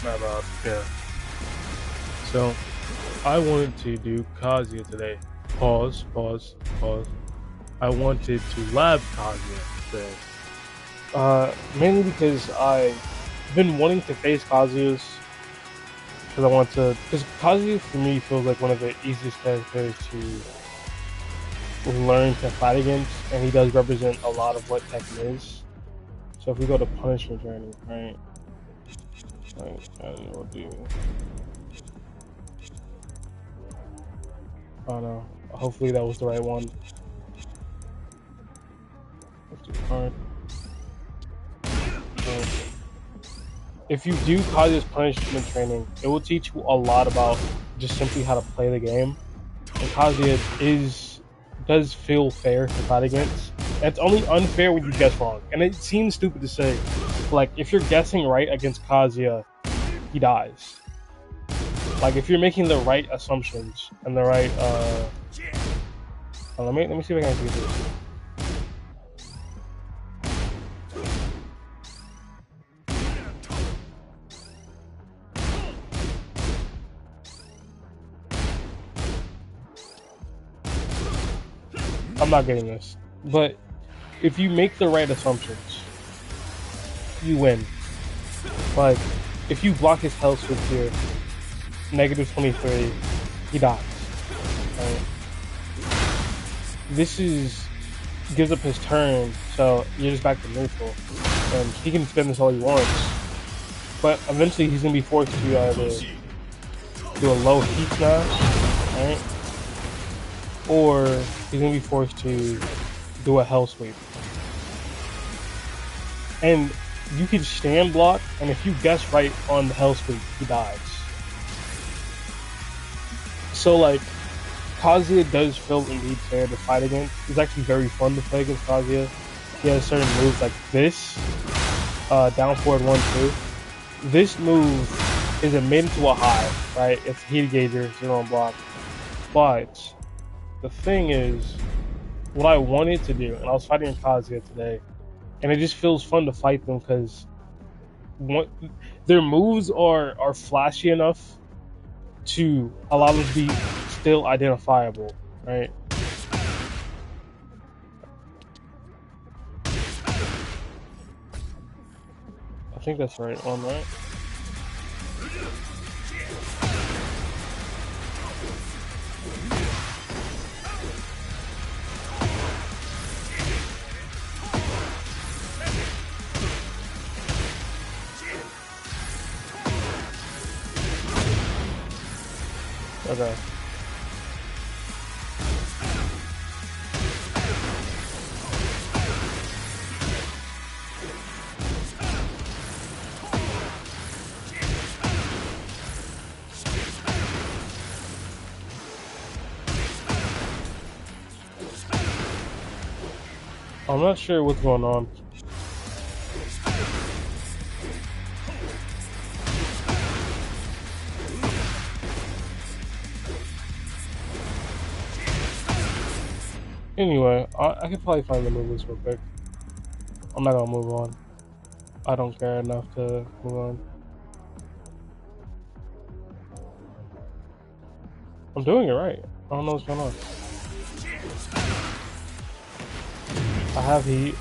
My bad. Yeah. So, I wanted to do Kazuya today. Pause, pause, pause. I wanted to lab Kazuya today. Mainly because I've been wanting to face Kazuya's because I want to. Because Kazuya for me feels like one of the easiest characters to learn to fight against, and he does represent a lot of what Tekken is. So if we go to punishment journey, right? We'll do. Oh no. Hopefully that was the right one. Let's do hard. If you do Kazuya's punishment training, it will teach you a lot about just simply how to play the game. And Kazuya does feel fair to fight against. And it's only unfair when you guess wrong. And it seems stupid to say, like, if you're guessing right against Kazuya, he dies. Like, if you're making the right assumptions and the right let me see if I can actually do this. I'm not getting this. But if you make the right assumptions, you win. Like, if you block his health switch here, -23, he dies. Right? This gives up his turn, so you're just back to neutral. And he can spend this all he wants. But eventually he's going to be forced to either do a low heat smash, right? Or he's going to be forced to do a hell sweep. And you can stand block, and if you guess right on the hell sweep, he dies. So, like, Kazuya does feel indeed fair to fight against. It's actually very fun to play against Kazuya. He has certain moves like this, down forward 1-2. This move is a mid to a high, right? It's heat gauger, 0 on block. But the thing is, what I wanted to do, and I was fighting Kazuya today, and it just feels fun to fight them because their moves are flashy enough to allow them to be still identifiable, right? I think that's the right one, right? Okay. I'm not sure what's going on. Anyway, I could probably find the moves real quick. I'm not gonna move on. I don't care enough to move on. I'm doing it right. I don't know what's going on. I have heat.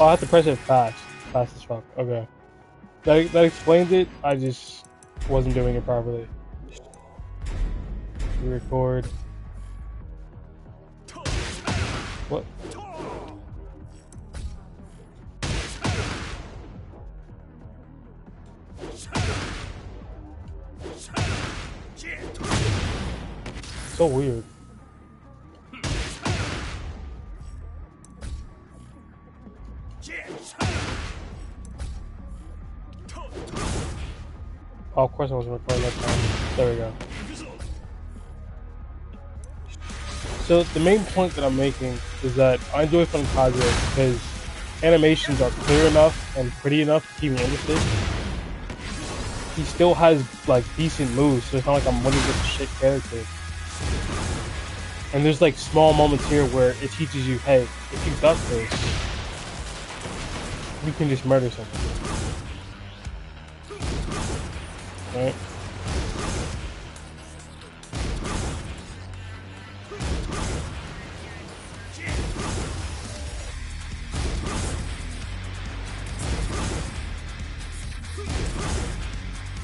Oh, I have to press it fast as fuck. Okay, that explains it. I just wasn't doing it properly. Record. What? So weird. Oh, of course I wasn't recording that time. There we go. So the main point that I'm making is that I enjoy fighting Kazuya because animations are clear enough and pretty enough to keep me interested, he still has like decent moves, so it's not like I'm winning with a shit character. And there's like small moments here where it teaches you, hey, if you duck this, you can just murder someone. Right?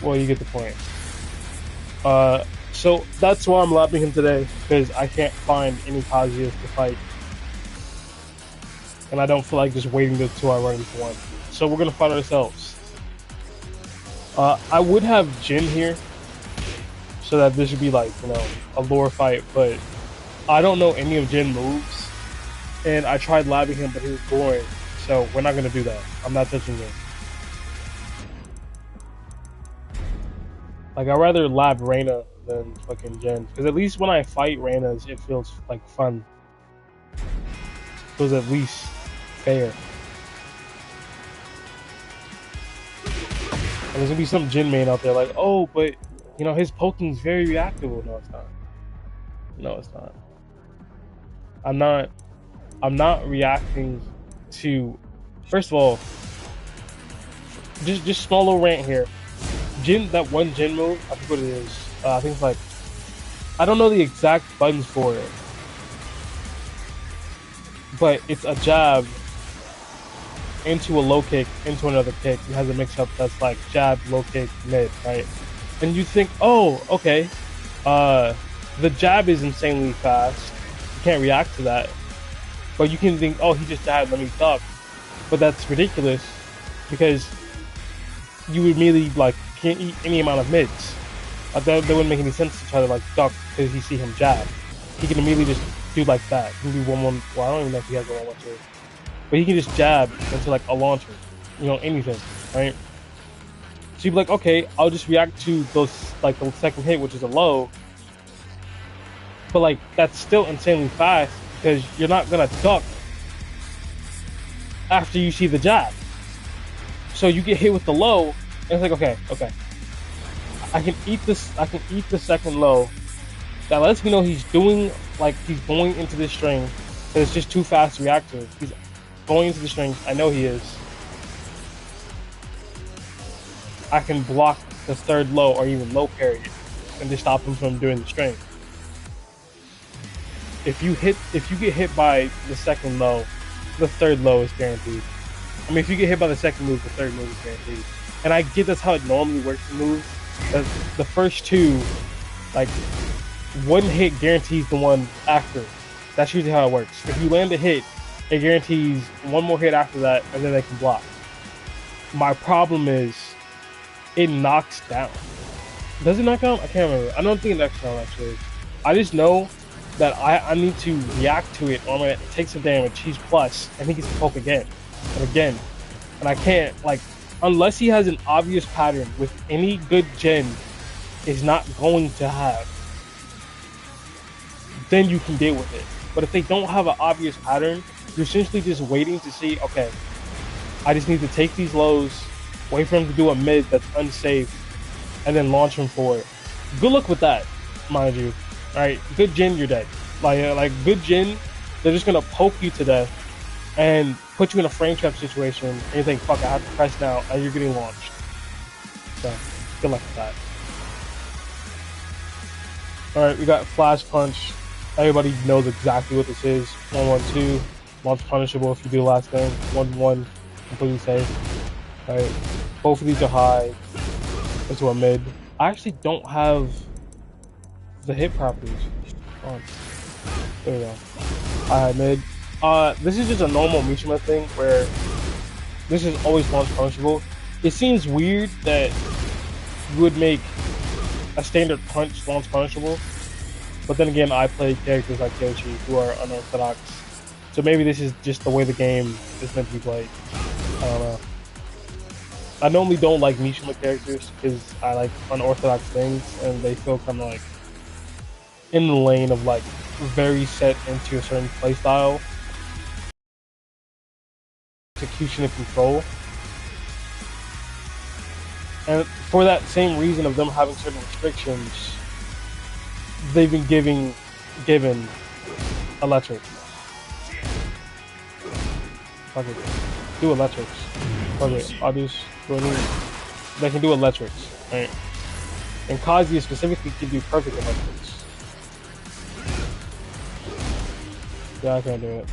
Well, you get the point. So that's why I'm lapping him today, because I can't find any Kazuyas to fight. And I don't feel like just waiting until I run into one. So we're gonna fight ourselves. I would have Jin here, so that this would be like, you know, a lore fight, but I don't know any of Jin moves. And I tried labbing him, but he was boring. So we're not gonna do that. I'm not touching him. Like, I'd rather lab Reina than fucking Jen. Because at least when I fight Reina, it feels like fun. It feels at least fair. And there's gonna be some Jin main out there like, oh, but, you know, his poking's very reactable. No, it's not. No, it's not. I'm not reacting to... First of all, just small little rant here. Jin, that one Jin move, I forget what it is. I think it's like, I don't know the exact buttons for it, but it's a jab into a low kick into another kick. It has a mix-up that's like jab, low kick, mid, right? And you think, oh, okay, the jab is insanely fast. You can't react to that, but you can think, oh, he just jabbed, let me duck. But that's ridiculous because you would immediately like can't eat any amount of mids. That wouldn't make any sense to try to like duck because you see him jab. He can immediately just do like that. He can do 1-1. Well, I don't even know if he has a 1-1-2, but he can just jab into like a launcher, you know, anything, right? So you'd be like, okay, I'll just react to those like the second hit, which is a low, but like that's still insanely fast because you're not gonna duck after you see the jab. So you get hit with the low. And it's like, okay. I can eat this. I can eat the second low. That lets me know he's doing like he's going into this string. But it's just too fast to react to. He's going into the string. I know he is. I can block the third low or even low parry it and just stop him from doing the string. If you get hit by the second low, the third low is guaranteed. I mean, if you get hit by the second move, the third move is guaranteed. And I get that's how it normally works in moves. The first two, like, one hit guarantees the one after. That's usually how it works. If you land a hit, it guarantees one more hit after that, and then they can block. My problem is, it knocks down. Does it knock down? I can't remember. I don't think it knocks down, actually. I just know that I need to react to it, or I'm going to take some damage. He's plus, and he gets to poke again, and again. And I can't, like, unless he has an obvious pattern, with any good Gen is not going to have, then you can deal with it. But if they don't have an obvious pattern, you're essentially just waiting to see, okay, I just need to take these lows, wait for him to do a mid that's unsafe, and then launch him for it. Good luck with that, mind you. Alright, good Jin, you're dead. Like good Jin, they're just gonna poke you to death and put you in a frame trap situation, and you think, fuck, I have to press now, and you're getting launched. So, good luck with that. Alright, we got Flash Punch. Everybody knows exactly what this is. 1-1-2, launch punishable if you do the last thing. 1-1, completely safe. Alright, both of these are high. Into a mid. I actually don't have the hit properties on. There we go. High mid. This is just a normal Mishima thing where this is always launch punishable. It seems weird that you would make a standard punch launch punishable, but then again, I play characters like Yoshi who are unorthodox, so maybe this is just the way the game is meant to be played. I don't know. I normally don't like Mishima characters because I like unorthodox things, and they feel kind of like in the lane of like very set into a certain playstyle. execution and control. And for that same reason of them having certain restrictions, they've been given electric. Fuck it. Do electrics. Fuck it. I'll just go ahead and they can do electrics. Right? And Kazuya specifically can do perfect electrics. Yeah, I can't do it.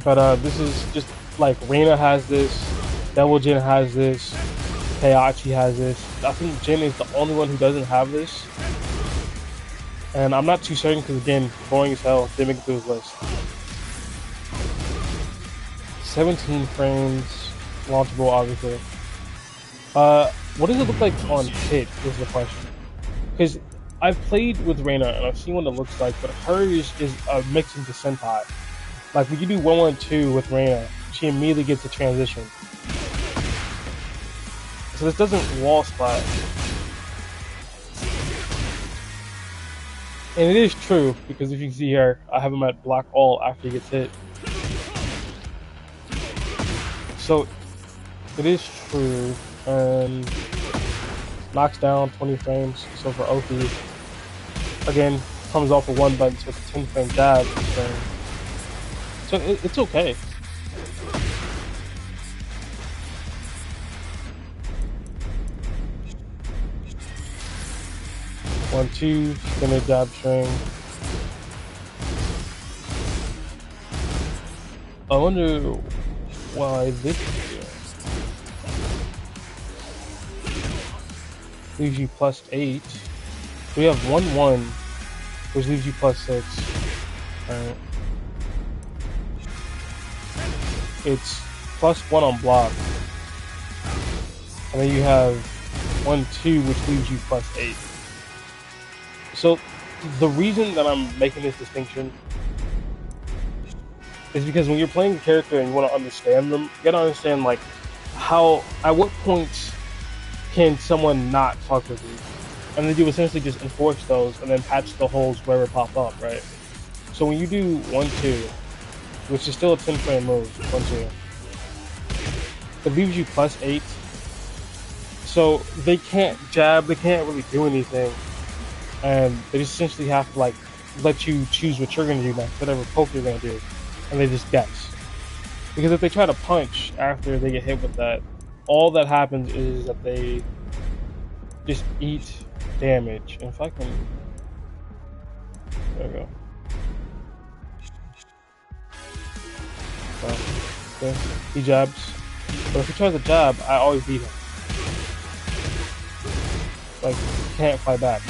But this is just like Reina has this, Devil Jin has this, Heihachi has this. I think Jin is the only one who doesn't have this. And I'm not too certain because again, boring as hell, didn't make it through his list. 17 frames, launchable obviously. What does it look like on hit is the question. Because I've played with Reina and I've seen what it looks like, but hers is a mix into Sentai. Like when you do 1-1-2 with Reina, she immediately gets a transition. So this doesn't wall spot. And it is true, because if you can see here, I have him at block all after he gets hit. So it is true, and knocks down 20 frames. So for Oki, again, comes off of one button, so it's a 10 frame jab. So it's okay. One, two, spinner jab string. I wonder why this leaves you +8. We have 1-1, which leaves you +6. Alright. It's +1 on block. And then you have 1-2, which leaves you +8. So the reason that I'm making this distinction is because when you're playing a character and you want to understand them, you gotta understand like at what points can someone not fuck with you, and then you essentially just enforce those and then patch the holes wherever pop up, right? So when you do 1-2, which is still a 10 frame move, 1-2, it leaves you +8. So they can't jab, they can't really do anything, and they just essentially have to like let you choose what you're gonna do next, whatever poke you're gonna do. And they just guess. Because if they try to punch after they get hit with that, all that happens is that they just eat damage. And if I can... There we go. Okay. He jabs. But if he tries to jab, I always beat him. Like, he can't fight back.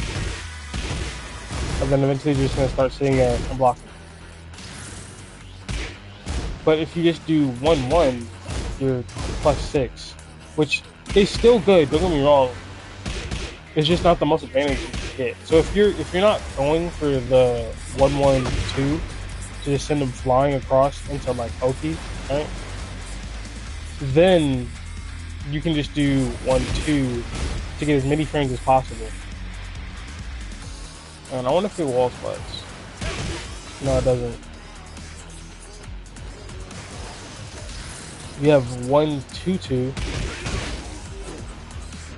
And then eventually you're just going to start sitting there and blocking. But if you just do 1-1, you're +6, which is still good. Don't get me wrong. It's just not the most advantage you can get. So if you're not going for the 1-1-2 to just send them flying across into like Oki, right? Then you can just do 1-2 to get as many frames as possible. And I wonder if it wall splits. No, it doesn't. We have 1-2-2,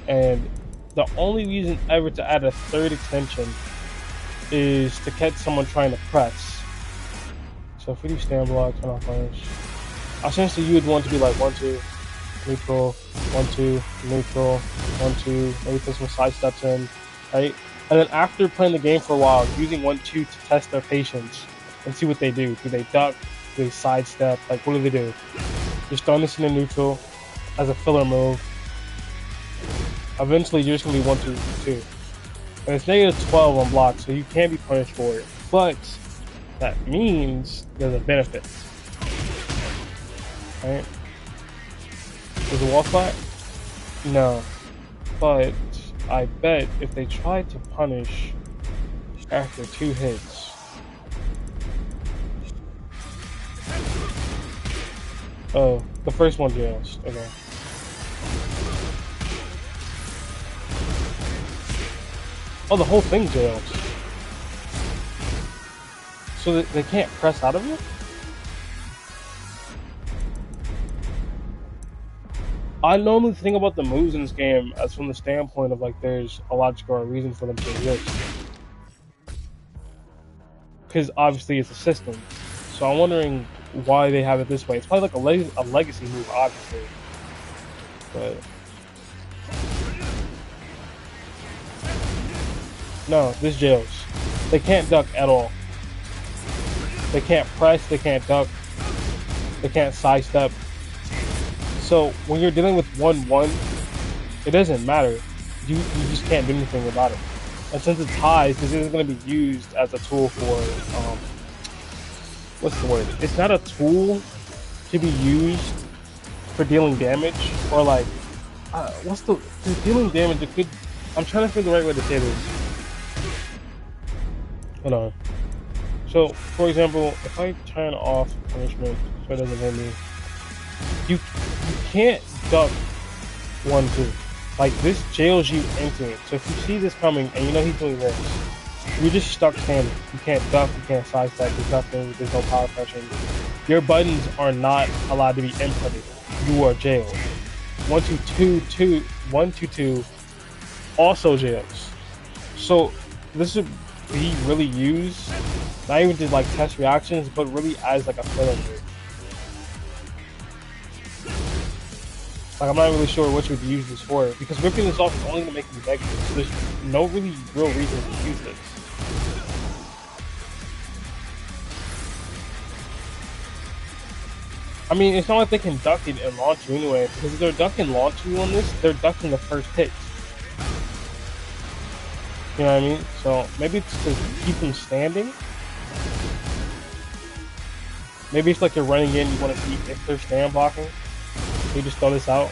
and the only reason ever to add a third extension is to catch someone trying to press. So if we do stand block, turn off punish, essentially you would want to be like 1-2, neutral, 1-2, neutral, 1-2, maybe put some side steps in, right? And then after playing the game for a while, using 1-2 to test their patience and see what they do. Do they duck? Do they sidestep? Like, what do they do? Just throwing this in the neutral as a filler move. Eventually, you're just going to be 1-2-2. And it's -12 on block, so you can be punished for it. But that means there's a benefit. Right? There's a wall spot? No. But I bet if they tried to punish after 2 hits, oh, the first one jails. Okay. Oh, the whole thing jails. So they can't press out of it? I normally think about the moves in this game as from the standpoint of like there's a logical reason for them to exist. Because obviously it's a system. So I'm wondering why they have it this way. It's probably like a legacy move, obviously. But no, this jails. They can't duck at all. They can't press, they can't duck, they can't sidestep. So when you're dealing with 1-1, it doesn't matter. You just can't do anything about it. And since it's highs, this isn't going to be used as a tool for, what's the word? It's not a tool to be used for dealing damage, or like, what's the, dealing damage, it could, I'm trying to figure the right way to say this. Hold on. So, for example, if I turn off punishment so it doesn't hit me, you can't duck 1-2. Like, this jails you into it. So if you see this coming and you know he's doing this, you're just stuck standing. You can't duck, you can't sidestep, there's nothing, there's no power pressure. Your buttons are not allowed to be inputted. You are jailed. 1-2-2, 1-2-2 also jails. So this would be really used, not even to like test reactions, but really as like a filler move. Like, I'm not really sure what you would use this for, because ripping this off is only going to make you negative, so there's no really real reason to use this. I mean, it's not like they can duck it and launch you anyway, because if they're duck and launch you on this, they're ducking the first hit. You know what I mean? So maybe it's to keep them standing. Maybe it's like you're running in, you want to see if they're stand blocking. You just throw this out.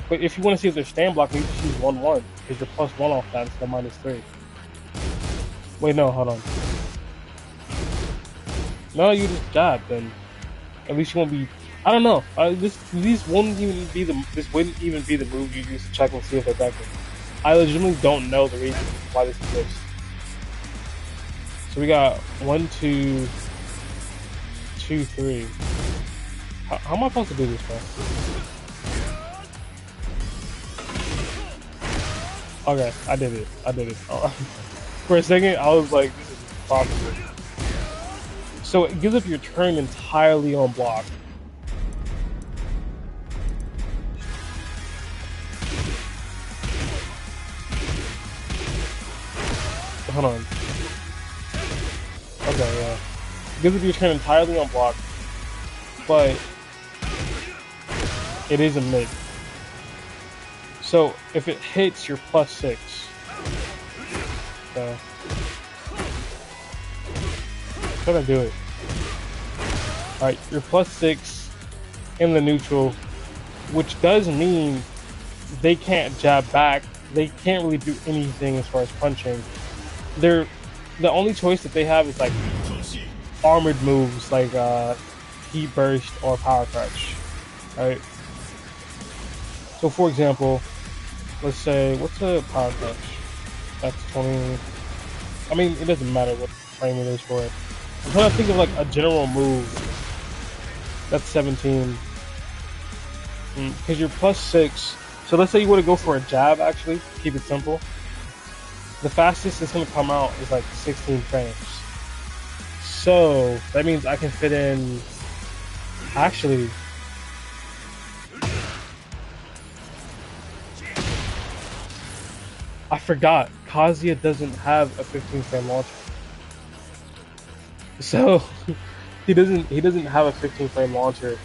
But if you want to see if they're stand blocking, you just use 1-1, because you're +1 off that instead of -3. Wait, no, hold on. No, you just jab, then at least you won't be. I don't know. This wouldn't even be the move you use to check and see if they're backing. I legitimately don't know the reason why this exists. So we got 1, 2, 2, 3. How am I supposed to do this, bro? Okay, I did it. For a second, I was like, this is impossible. So it gives up your turn entirely on block. Hold on. Okay, yeah. It gives up your turn entirely on block, but it is a mid. So if it hits, you're +6. So how do I do it? Alright, you're +6 in the neutral, which does mean they can't jab back. They can't really do anything as far as punching. The only choice that they have is like armored moves like heat burst or power crutch. Alright. So for example, let's say, what's a power crutch? That's 20. I mean, it doesn't matter what frame it is for it. I'm trying to think of like a general move. That's 17. Because you're +6. So let's say you want to go for a jab, actually, keep it simple. The fastest it's going to come out is like 16 frames. So that means I can fit in, actually, I forgot, Kazuya doesn't have a 15 frame launcher. So he doesn't have a 15 frame launcher.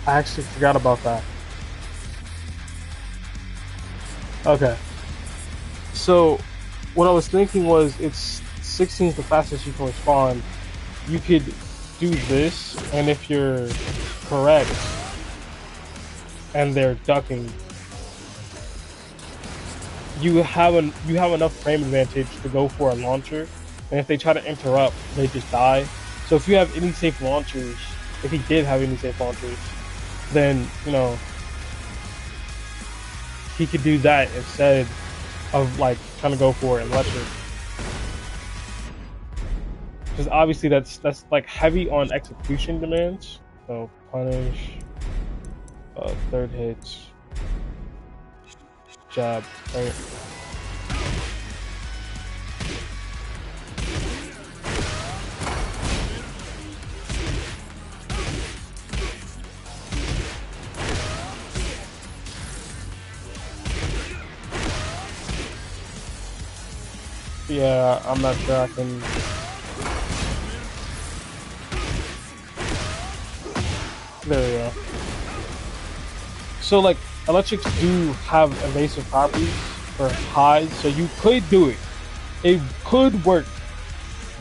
I actually forgot about that. Okay. So what I was thinking was, it's 16 is the fastest you can respond. You could do this, and if you're correct and they're ducking, you have enough frame advantage to go for a launcher, and if they try to interrupt, they just die. So if you have any safe launchers, if he did have any safe launchers, then, you know, he could do that instead of like trying to go for it and lecture. because obviously that's like heavy on execution demands. So punish, third hits, jab, right? Yeah, I'm not sure I can. There we go. So like electrics do have evasive properties for highs, so you could do it. It could work,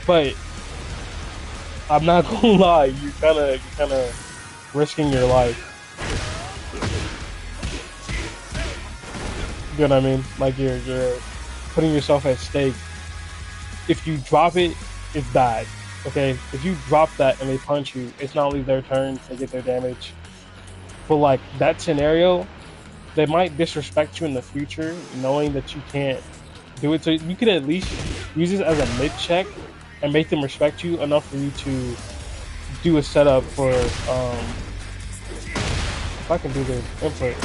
but I'm not gonna lie, you're kinda risking your life. You know what I mean? Like you're putting yourself at stake. If you drop it, it's bad. Okay? If you drop that and they punch you, it's not only their turn to get their damage, but like that scenario, they might disrespect you in the future, knowing that you can't do it. So you could at least use this as a mid check and make them respect you enough for you to do a setup for if I can do the input.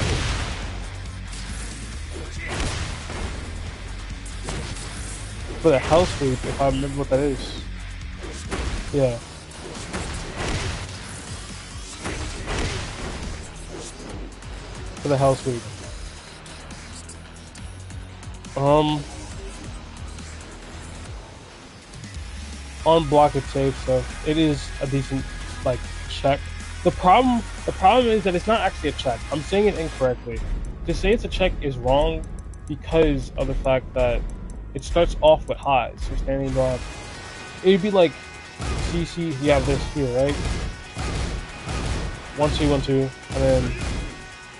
For the hell sweep, if I remember what that is. Yeah. For the hell sweep. On block it's safe, so it is a decent like check. The problem is that it's not actually a check. I'm saying it incorrectly. To say it's a check is wrong because of the fact that it starts off with highs, so standing block. It'd be like CC, you have this here, right? 1-2, 1-2, and then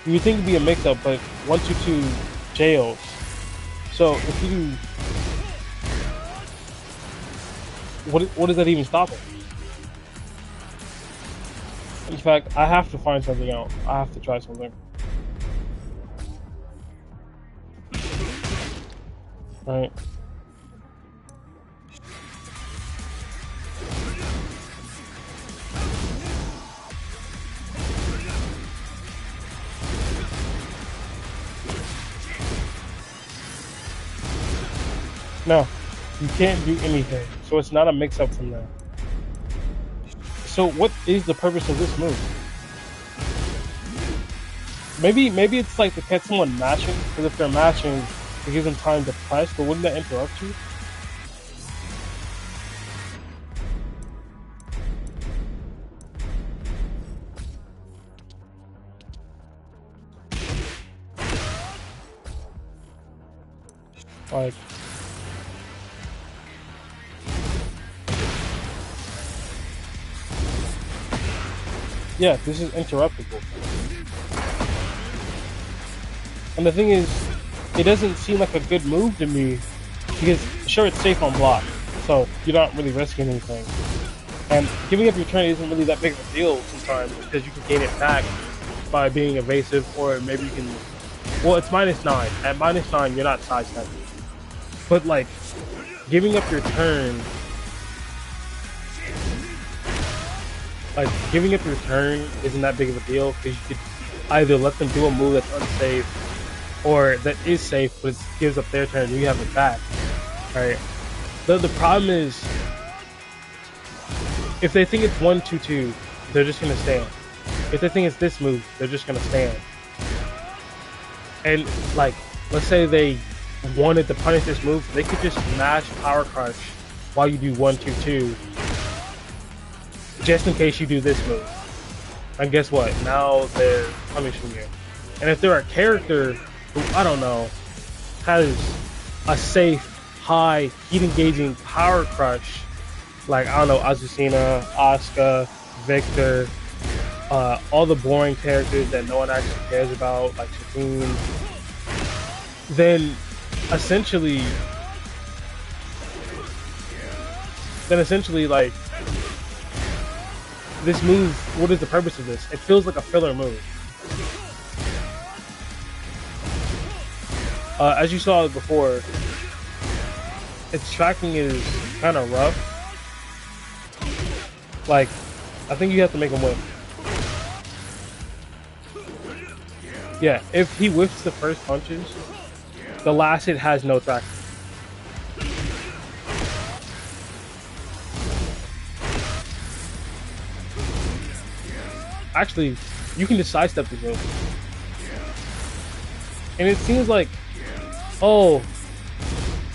you would think it'd be a mix up, but 1-2-2 jails. So if you do, what does that even stop it? In fact, I have to find something out. I have to try something. Right. No, you can't do anything. So it's not a mix-up from there. So what is the purpose of this move? Maybe it's like to catch someone matching, because if they're matching, it gives them time to press, but wouldn't that interrupt you? Like, yeah, this is interruptible. And the thing is, it doesn't seem like a good move to me, because sure, it's safe on block, so you're not really risking anything. And giving up your turn isn't really that big of a deal sometimes, because you can gain it back by being evasive, or maybe you can, well, it's -9. At -9, you're not sidestepping. But like, giving up your turn, isn't that big of a deal, because you could either let them do a move that's unsafe, or that is safe, but it gives up their turn and you have it back, right? The problem is, if they think it's 1-2-2, they're just gonna stand. If they think it's this move, they're just gonna stand. And like, let's say they wanted to punish this move, they could just mash Power Crush while you do 1-2-2, just in case you do this move. And guess what? Now they're punishing you. And if they're a character who, I don't know, has a safe, high, heat engaging Power Crush, like, I don't know, Azucena, Asuka, Victor, all the boring characters that no one actually cares about, like Shakeen, then essentially, like, this move, what is the purpose of this? It feels like a filler move. As you saw before, its tracking is kind of rough. Like, I think you have to make him win. Yeah, if he whiffs the first punches, the last hit has no traction. Actually, you can just sidestep this move. And it seems like, oh,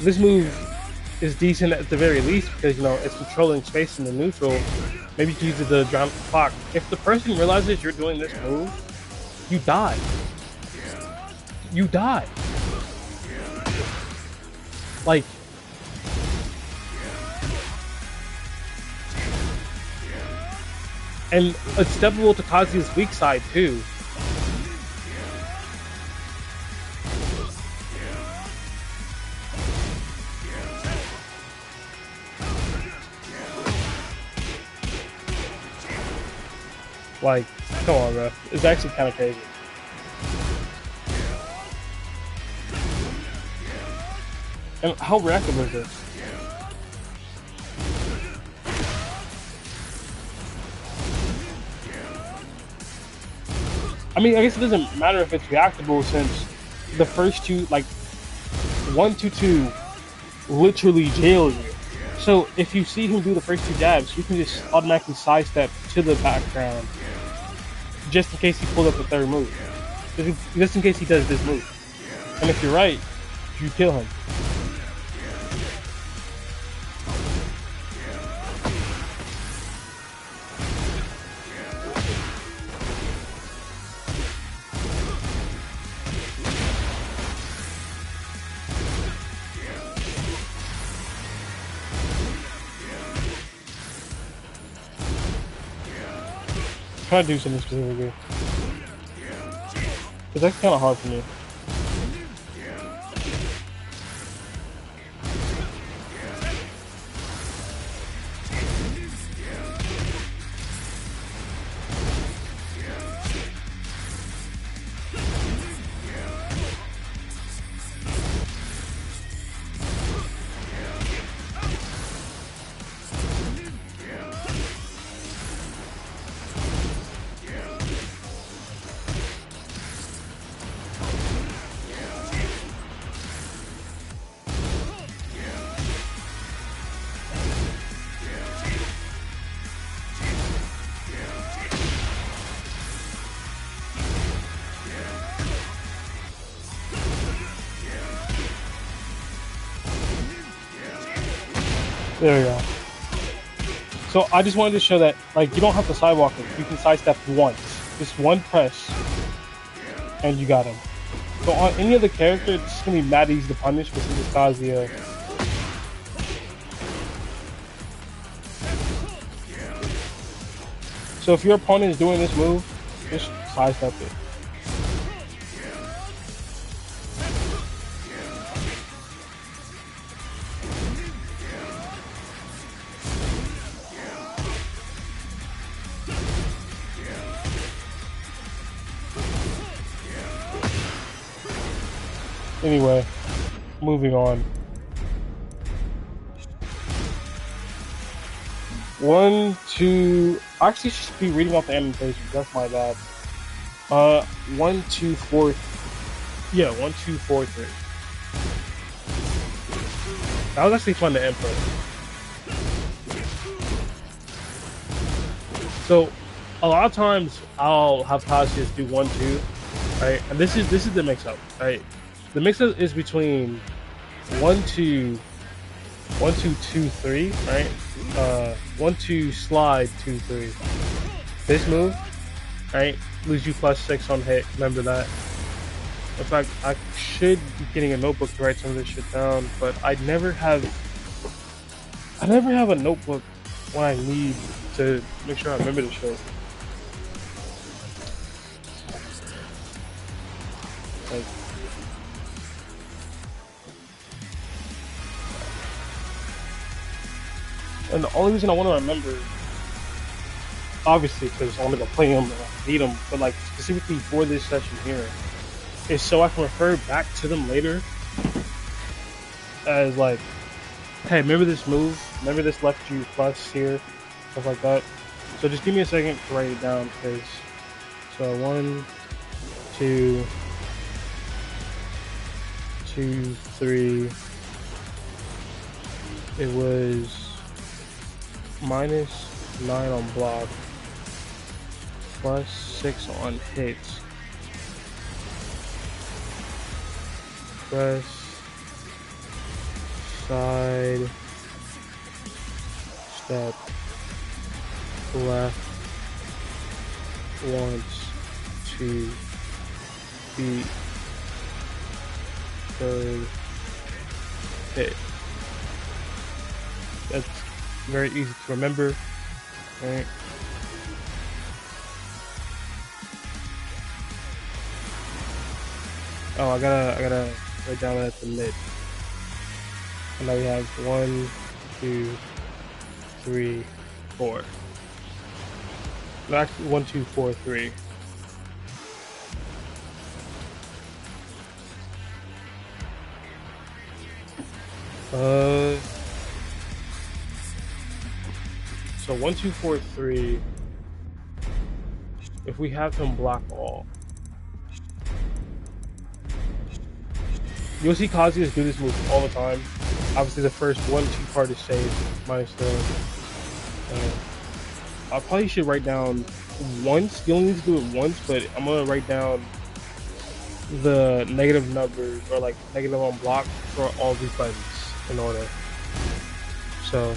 this move is decent at the very least because, you know, it's controlling space in the neutral. Maybe you can use it to drown the clock. If the person realizes you're doing this move, you die. You die. Like, and it's steppable to Kazuya's weak side too. Like, come on, bro. It's actually kind of crazy. And how reactive is this? I mean, I guess it doesn't matter if it's reactable since the first two, like 1-2 literally jail you. So if you see him do the first two jabs, you can just automatically sidestep to the background just in case he pulls up the third move. Just in case he does this move. And if you're right, you kill him. Try to do something specifically. Because that's kind of hard for me. There we go. So I just wanted to show that, like, you don't have to sidewalk it. You can sidestep once. Just one press, and you got him. So on any other character, it's just going to be mad easy to punish, but since it's Kazuya. So if your opponent is doing this move, just sidestep it. Anyway, moving on. 1, 2. I actually should be reading off the annotations. That's my bad. 1, 2, 4. Yeah, 1, 2, 4, 3. That was actually fun to input. So, a lot of times I'll have Kazuya do 1, 2, right? And this is the mix-up, right? The mix-up is between 1, 2, 1, 2, 2, 3, right? 1, 2, slide, 2, 3. This move, right? Lose you +6 on hit. Remember that. In fact, I should be getting a notebook to write some of this shit down, but I never have a notebook when I need to make sure I remember the shit. Like, and the only reason I want to remember, obviously, because I'm gonna play them and I need them, but like specifically for this session here, is so I can refer back to them later as like, hey, remember this move? Remember this left you plus here? stuff like that. So just give me a second to write it down, because so 1, 2, 2, 3. It was -9 on block, +6 on hits, press side step left once to beat third hit. That's very easy to remember, right? Oh, I gotta write down that at the mid. And now we have 1, 2, 3, 4. No, actually 1, 2, 4, 3. So 1, 2, 4, 3. If we have him block all, you'll see Kazuya do this move all the time. Obviously, the first 1-2 part is saved, minus the. I probably should write down once. You only need to do it once, but I'm gonna write down the negative numbers, or like negative on block, for all these buttons in order. So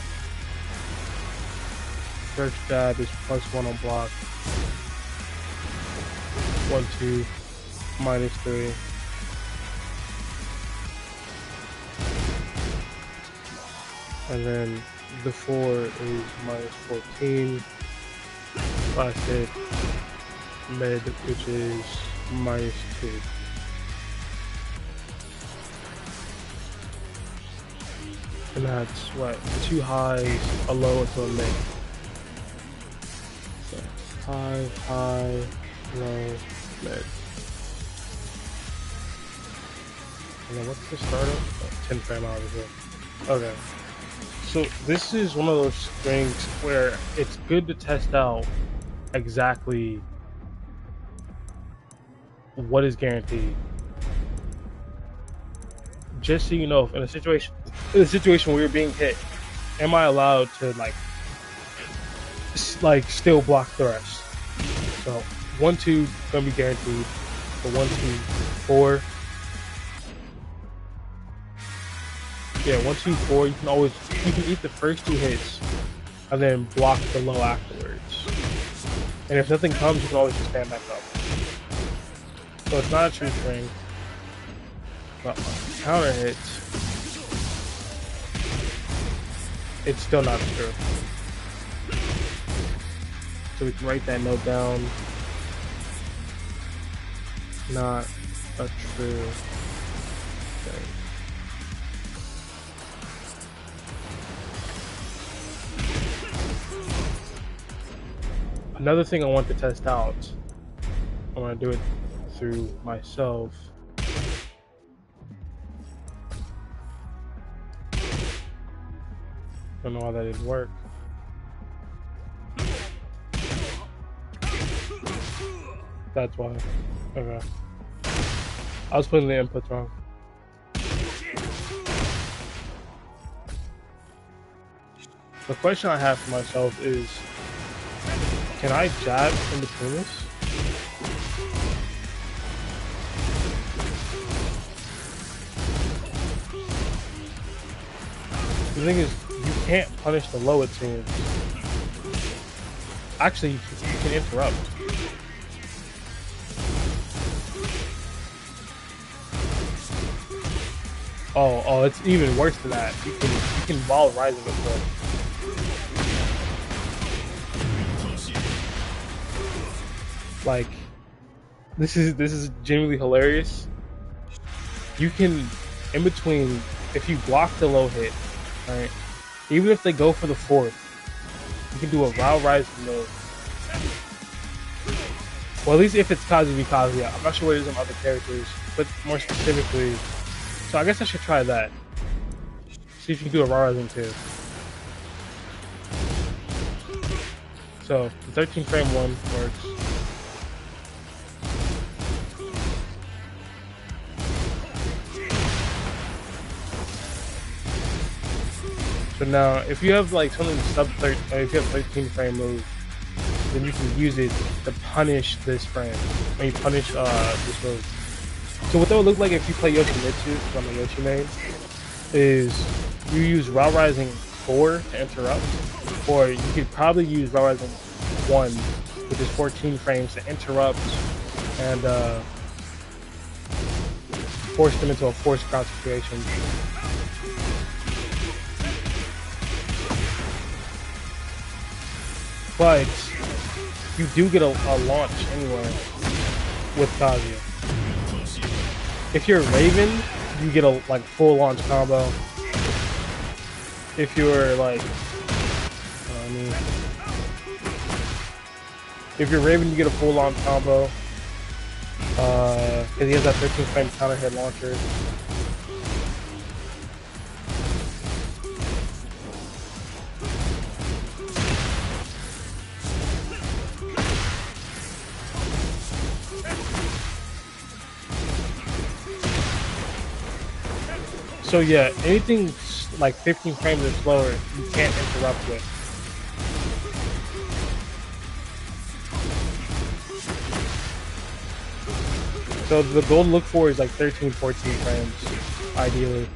first jab is +1 on block, 1, 2, -3. And then the 4 is -14. Last hit, mid, which is -2. And that's what? 2 highs, a low, into a mid. So high, low, mid. And then what's the startup? Oh, 10 frame obviously. Okay. So this is one of those strings where it's good to test out exactly what is guaranteed. Just so you know, if in a situation where you're being hit, am I allowed to like still block the rest? So 1, 2 gonna be guaranteed. But 1, 2, 4. Yeah, 1, 2, 4. You can eat the first 2 hits and then block the low afterwards. And if nothing comes, you can always just stand back up. So it's not a true string. But on counter hits, it's still not true. So we can write that note down. Not a true thing. Another thing I want to test out, I want to do it through myself. Don't know why that didn't work. That's why. Okay. I was putting the inputs wrong. The question I have for myself is, can I jab in between this? The thing is, you can't punish the low, it seems. Actually, you can interrupt. Oh, it's even worse than that. You can while rising as well. Like, this is genuinely hilarious. You can, in between, if you block the low hit, right? Even if they go for the 4th, you can do a Rao rising move. Well, at least if it's Kazuya. I'm not sure what it is on other characters, but more specifically. So I guess I should try that. See if you can do a Rao rising too. So the 13 frame one works. So now, if you have like something if you have 13 frame move, then you can use it to punish this frame. When you punish this move. So what that would look like if you play Yoshimitsu on the Yoshi main is you use Raw Rising 4 to interrupt, or you could probably use Raw Rising 1, which is 14 frames, to interrupt and force them into a forced crouch situation. But you do get a launch anyway with Kazuya. If you're Raven, you get a full launch combo. If you're if you're Raven, you get a full launch combo. Because he has that 13 frame counter hit launcher. So yeah, anything like 15 frames or slower, you can't interrupt with. So the goal to look for is like 13, 14 frames, ideally.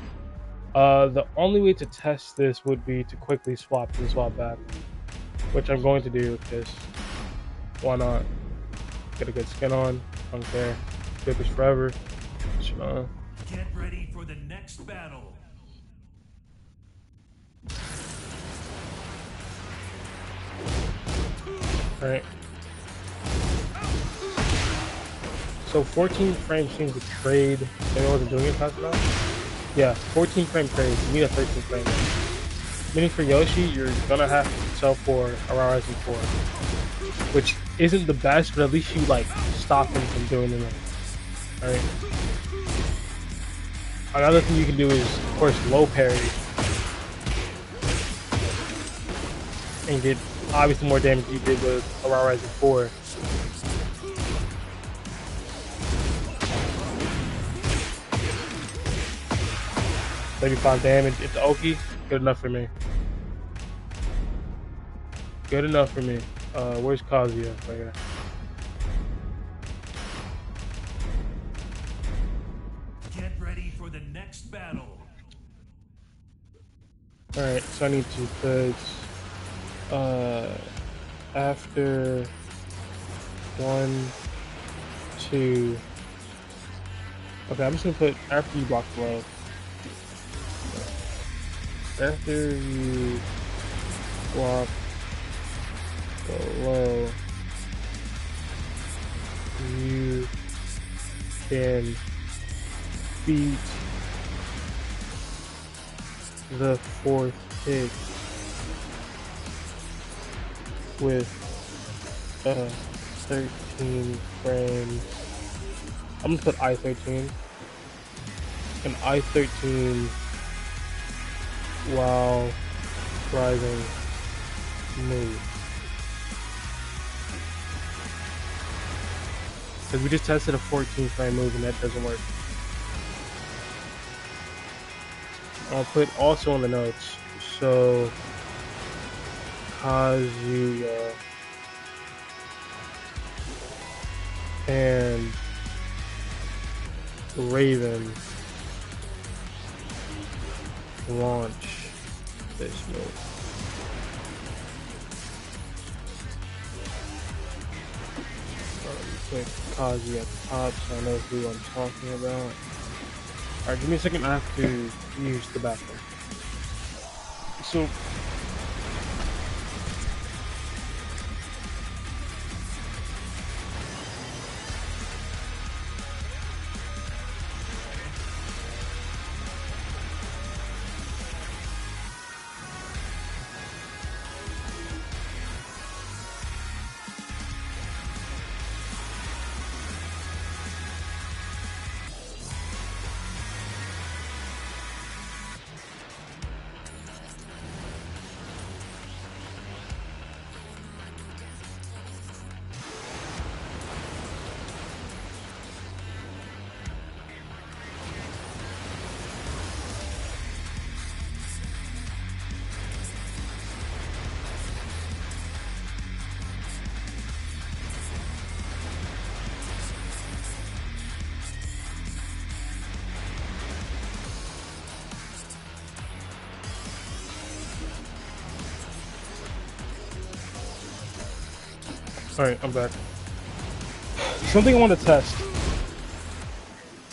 The only way to test this would be to quickly swap and swap back, which I'm going to do because why not? Get a good skin on, don't care. Good this forever. Get ready for the next battle. Alright. So 14 frames seems to trade. Maybe I wasn't doing it fast enough. Yeah, 14 frame trade. You need a 13 frame. Meaning for Yoshi, you're gonna have to sell for a Raw Rising 4. Which isn't the best, but at least you stop him from doing it. Alright. Another thing you can do is, of course, low parry. And get obviously more damage you did with a Raw Rising 4. $35 damage. It's Oki. Good enough for me. Good enough for me. Where's Kazuya? Right here. Get ready for the next battle. Alright, so I need to put after 1, 2. Okay, I'm just gonna put after you block below. After you block below, you can beat the 4th hit with 13 frames. I'm gonna put I-13. An I-13 while rising move. Because we just tested a 14 frame move and that doesn't work. I'll put also on the notes. So Kazuya and Raven launch this move. Put Kazuya at the top so I know who I'm talking about. Alright, give me a second, I have to use the bathroom. So Alright, I'm back. Something I want to test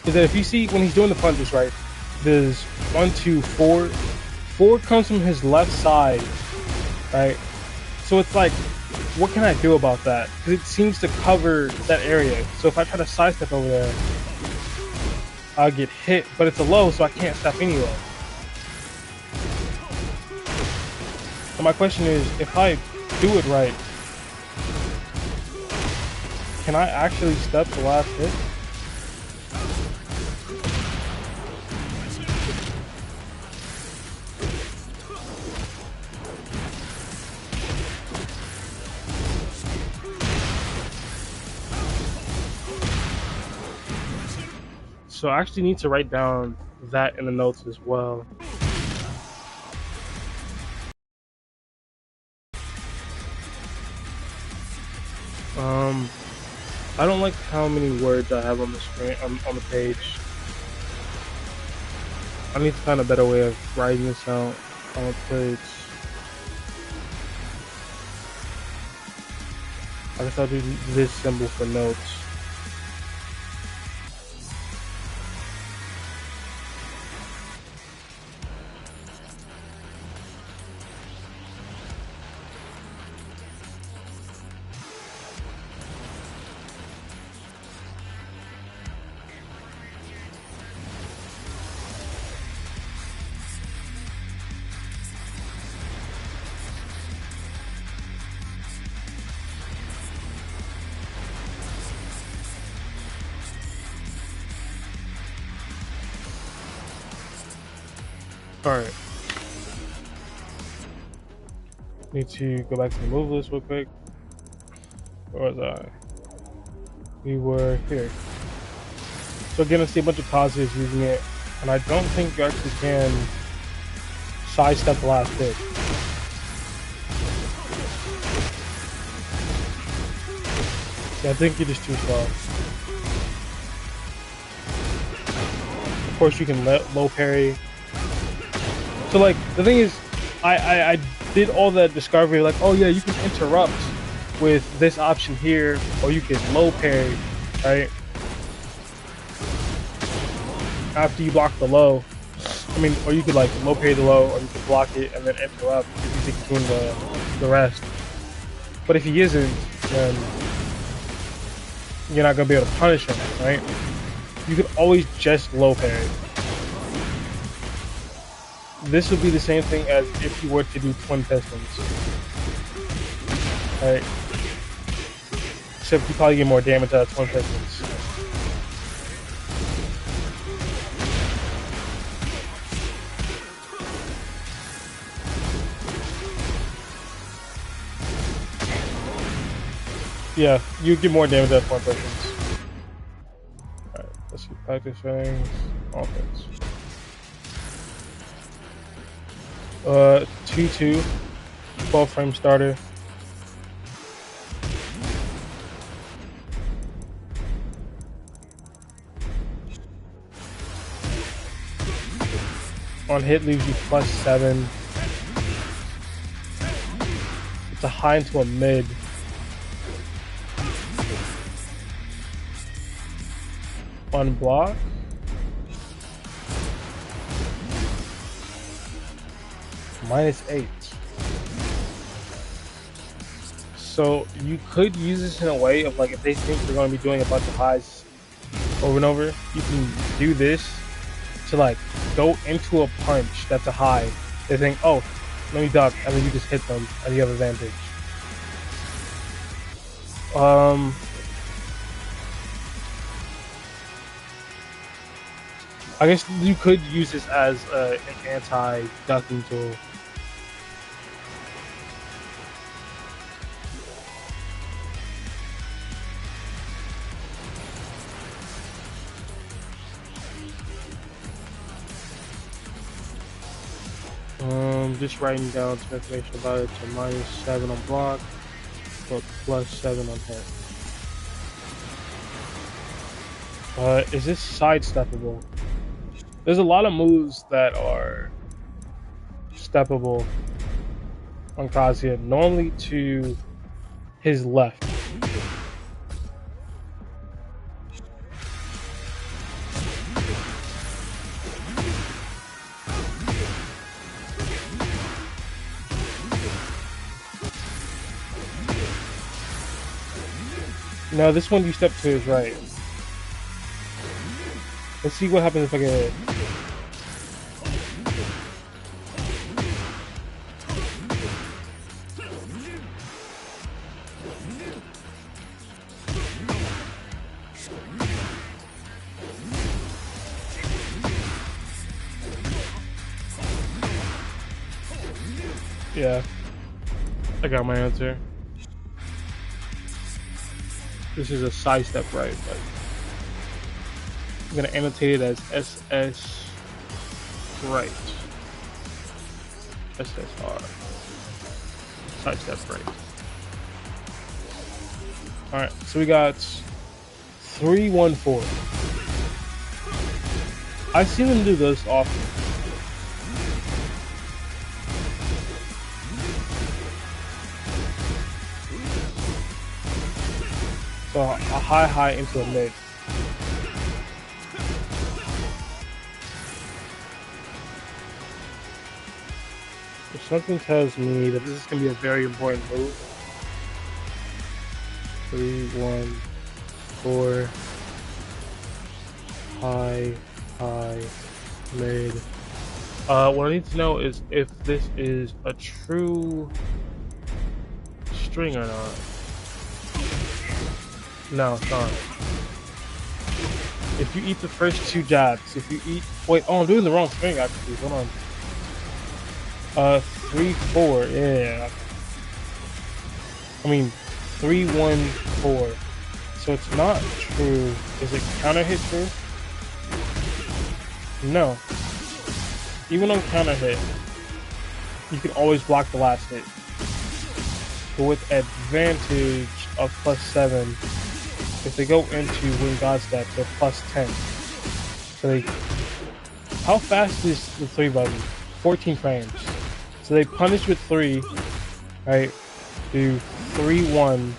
is that if you see when he's doing the punches, right, there's 1, 2, 4. 4 comes from his left side, right? So it's like, what can I do about that? Because it seems to cover that area. So if I try to sidestep over there, I'll get hit, but it's a low, so I can't step anyway. So my question is, if I do it right, can I actually step the last hit? So I actually need to write down that in the notes as well. I don't like how many words I have on the screen, on the page. I need to find a better way of writing this out on the page. I guess I'll do this symbol for notes. Alright. Need to go back to the move list real quick. Where was I? We were here. So again, I see a bunch of Kazuyas using it, and I don't think you actually can sidestep the last hit. Yeah, I think you're just too slow. Of course, you can low parry. So like, the thing is, I did all that discovery, like, oh yeah, you can interrupt with this option here, or you can low parry, right? After you block the low. I mean, or you could like low parry the low, or you could block it and then interrupt if you think doing the rest. But if he isn't, then you're not gonna be able to punish him, right? You could always just low parry. This would be the same thing as if you were to do twin pistons. Right? Except you probably get more damage out of twin pistons. Yeah, you get more damage out of twin pistons. Alright, let's see. Practice settings. Offense. 2-2. 12 frame starter. On hit leaves you +7. It's a high into a mid. On block. -8. So you could use this in a way of like if they think you're going to be doing a bunch of highs over and over, you can do this to like go into a punch that's a high. They think, oh, let me duck, and then you just hit them and you have advantage. I guess you could use this as an anti-ducking tool. Just writing down some information about it. So -7 on block, but +7 on hit. Is this sidesteppable? There's a lot of moves that are steppable on Kazuya, normally to his left. No, this one you step to his right. Let's see what happens if I get hit. Yeah, I got my answer. This is a side step right, but I'm gonna annotate it as SS right. SSR. Side step right. Alright, so we got 3-1-4. I've seen them do this often. So a high into a mid. If something tells me that this is going to be a very important move. 3-1-4. High, mid. What I need to know is if this is a true string or not. No, it's not. If you eat the first 2 jabs, if you eat... Wait, oh, I'm doing the wrong string, actually. Hold on. 3-4, yeah. I mean, 3-1-4. So it's not true. Is it counter hit true? No. Even on counter hit, you can always block the last hit. But with advantage of +7, if they go into win God step, they're +10. So they... How fast is the 3 button? 14 frames. So they punish with 3, right? Do 3-1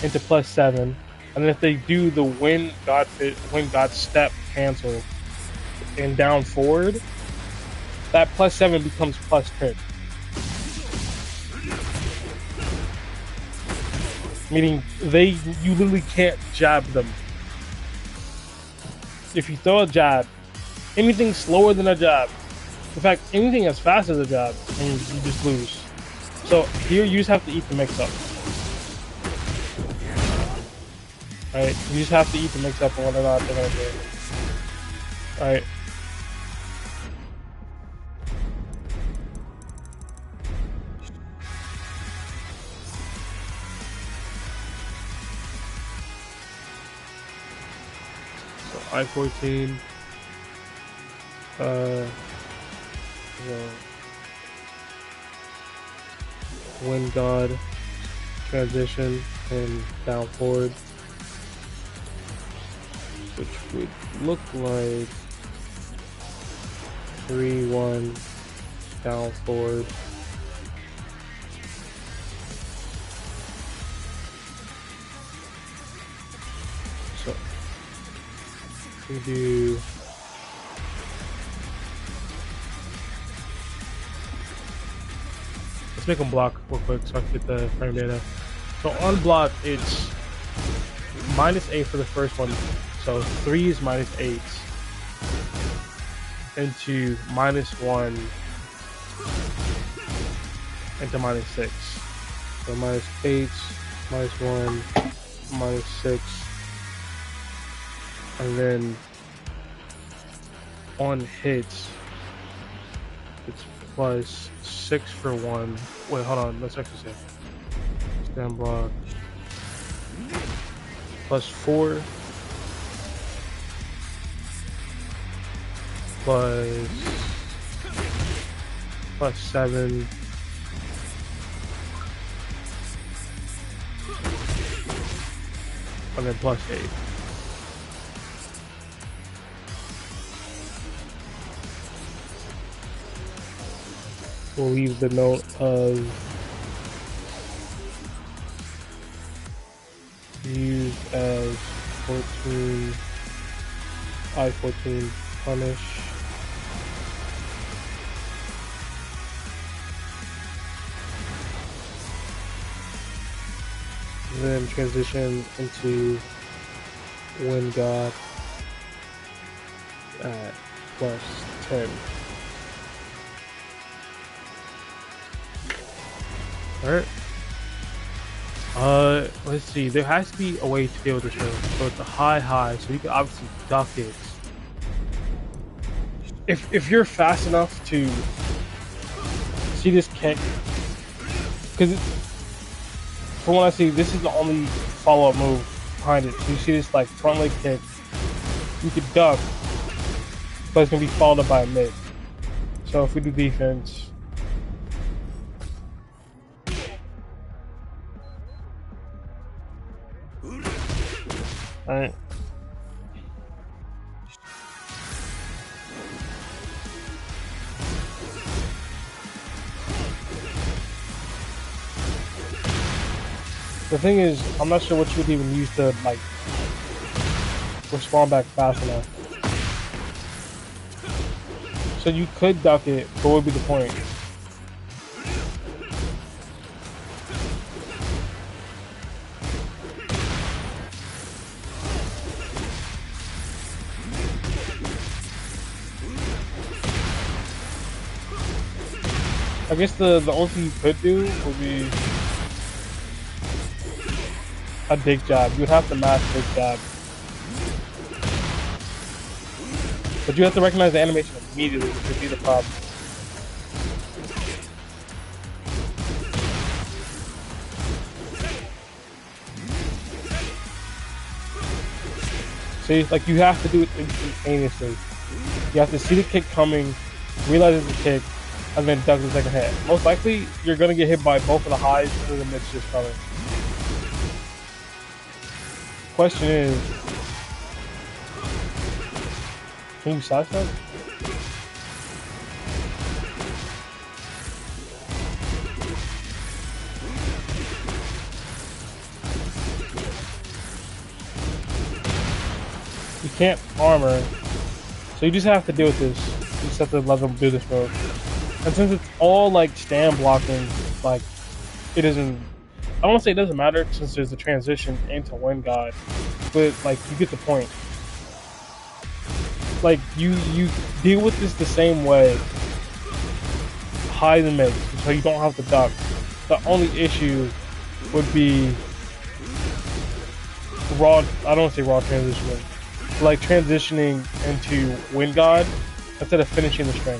into +7, and then if they do the win God step cancel and down forward, that +7 becomes +10. Meaning you literally can't jab them. If you throw a jab, anything slower than a jab, in fact, anything as fast as a jab, and you just lose. So here you just have to eat the mix-up. Right? You just have to eat the mix-up on whether or not they're gonna do it. Alright. So I-14. Wind God, transition, and down forward, which would look like 3-1 down forward. So we do let's make them block real quick so I can get the frame data. So on block, it's -8 for the first one. So 3 is -8 into -1 into -6. So -8, -1, -6, and then on hits, it's +6 for 1. Wait, hold on. Let's actually say stand block +4 +7 and then +8. We'll leave the note of used as 14 I-14 punish. and then transition into Wind God at +10. Alright. Let's see. There has to be a way to deal with this move. So it's a high, so you can obviously duck it. If you're fast enough to see this kick, because from what I see, this is the only follow-up move behind it. So you see this like front leg kick, you could duck, but it's gonna be followed up by a mid. So if we do defense, alright. The thing is, I'm not sure what you would even use to like respond back fast enough. So you could duck it, but what would be the point? I guess the only thing you could do would be a dig jab. You would have to match dig jab. But you have to recognize the animation immediately, which would be the problem. See, like you have to do it instantaneously. You have to see the kick coming, realize it's a kick, and then duck the second hit. Most likely, you're gonna get hit by both of the highs and the mids just coming. Question is, can you sidestep? You can't armor, so you just have to deal with this. You just have to let them do this move. And since it's all like stand blocking, like it isn't. I don't want to say it doesn't matter since there's a transition into Wind God, but like you get the point. Like you deal with this the same way, highs and mids, so you don't have to duck. The only issue would be raw. I don't want to say raw transitioning, like transitioning into Wind God instead of finishing the string.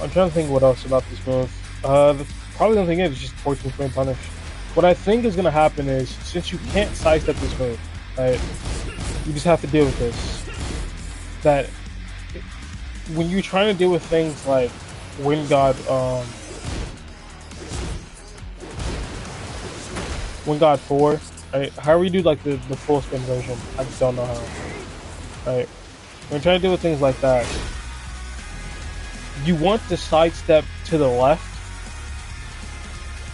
I'm trying to think what else about this move. Probably the only thing is just 14 frame punish. What I think is going to happen is, since you can't sidestep this move, right, you just have to deal with this. That when you're trying to deal with things like Wind God 4, right, however you do like the full spin version, I just don't know how, right, when you're trying to deal with things like that, you want the sidestep to the left.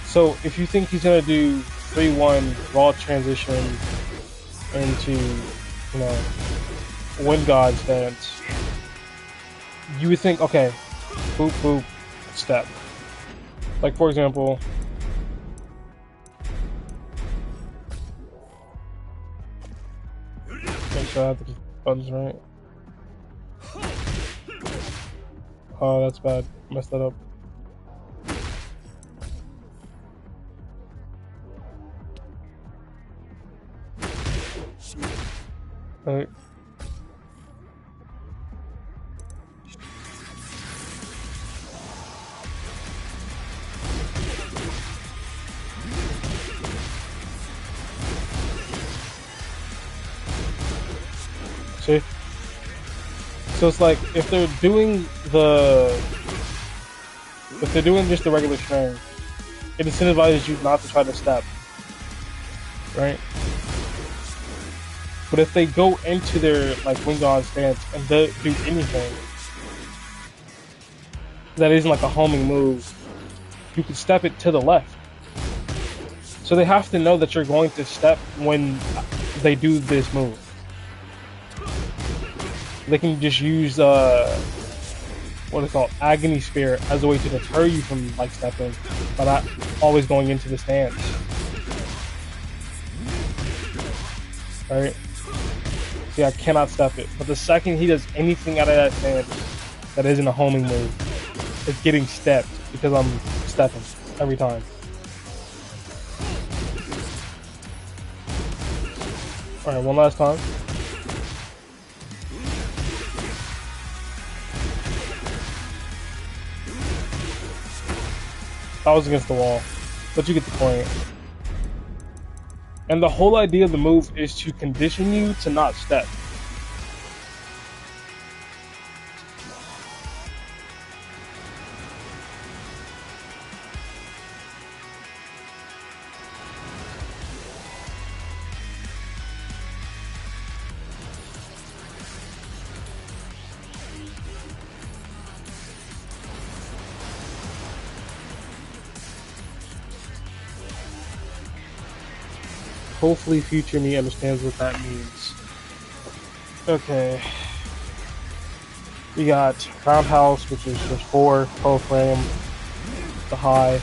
So if you think he's gonna do 3-1 raw transition into, you know, Wind God stance, you would think, okay, boop boop, step. Like for example, make sure I have the buttons right. Oh, that's bad. Messed that up. Alright. See? So it's like if they're doing just the regular string, it incentivizes you not to try to step, right? But if they go into their like wing on stance and do anything that isn't like a homing move, you can step it to the left. So they have to know that you're going to step when they do this move. They can just use what is called agony spear as a way to deter you from like stepping, but not always going into the stance. Alright? See, I cannot step it. But the second he does anything out of that stance that isn't a homing move, it's getting stepped because I'm stepping every time. Alright, one last time. I was against the wall, but you get the point. And the whole idea of the move is to condition you to not step. Hopefully future me understands what that means. Okay. We got roundhouse, which is just 4, pro frame, the high.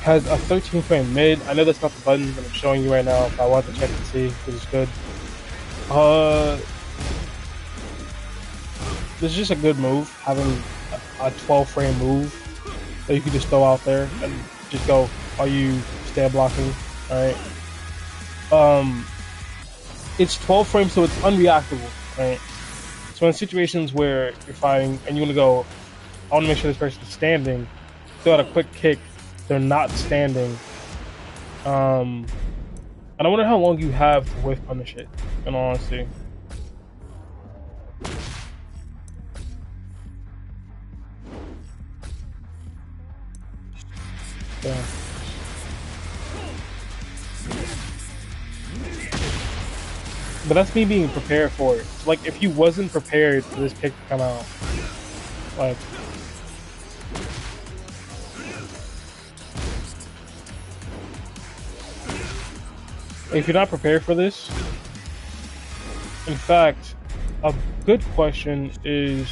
Has a 13 frame mid. I know that's not the button that I'm showing you right now, but I want to check and see if it's good. This is just a good move, having a 12 frame move that you can just throw out there and just go, are you stab blocking? Alright. It's 12 frames, so it's unreactable, right? So in situations where you're fighting and you want to go, I want to make sure this person's standing, throw out a quick kick, they're not standing. And I wonder how long you have to whiff punish it, in all honesty. Yeah. But that's me being prepared for it. So, like, if you wasn't prepared for this kick to come out, like, if you're not prepared for this, in fact, a good question is,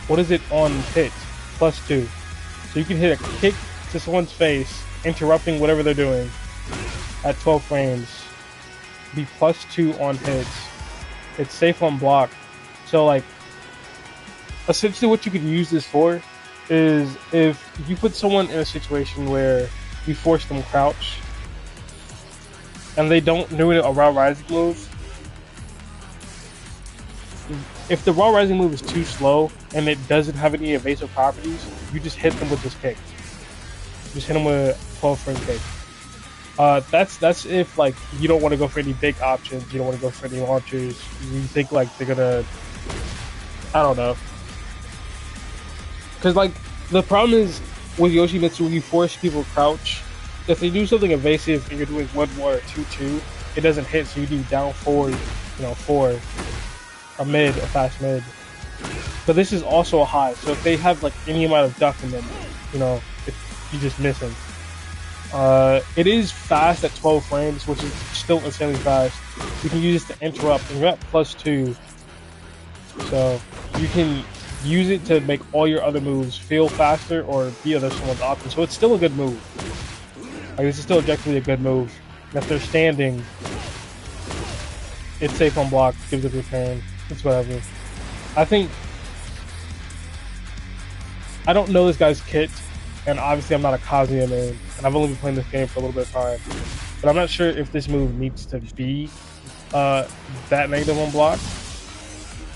what is it on hit? +2. So you can hit a kick to someone's face, interrupting whatever they're doing at 12 frames. Be +2 on hits. It's safe on block. So like, essentially what you could use this for is if you put someone in a situation where you force them crouch and they don't do a raw rising move. If the raw rising move is too slow and it doesn't have any evasive properties, you just hit them with this kick. Just hit them with a 12 frame kick. That's if like you don't want to go for any big options, you don't want to go for any launchers, you think like they're gonna, I don't know. Because like the problem is with Yoshimitsu, when you force people to crouch, if they do something evasive and you're doing 1-1 or 2-2, it doesn't hit, so you do down 4, 4, a mid, a fast mid. But this is also a high, so if they have like any amount of duck in them, you're just missing. It is fast at 12 frames, which is still insanely fast. You can use this to interrupt, and you're at +2. So you can use it to make all your other moves feel faster or be other someone's option. So it's still a good move. Like, this is still objectively a good move. And if they're standing, it's safe on block, gives it return. It's whatever. I don't know this guy's kit, and obviously I'm not a Kazuya main, and I've only been playing this game for a little bit of time. But I'm not sure if this move needs to be that negative on block.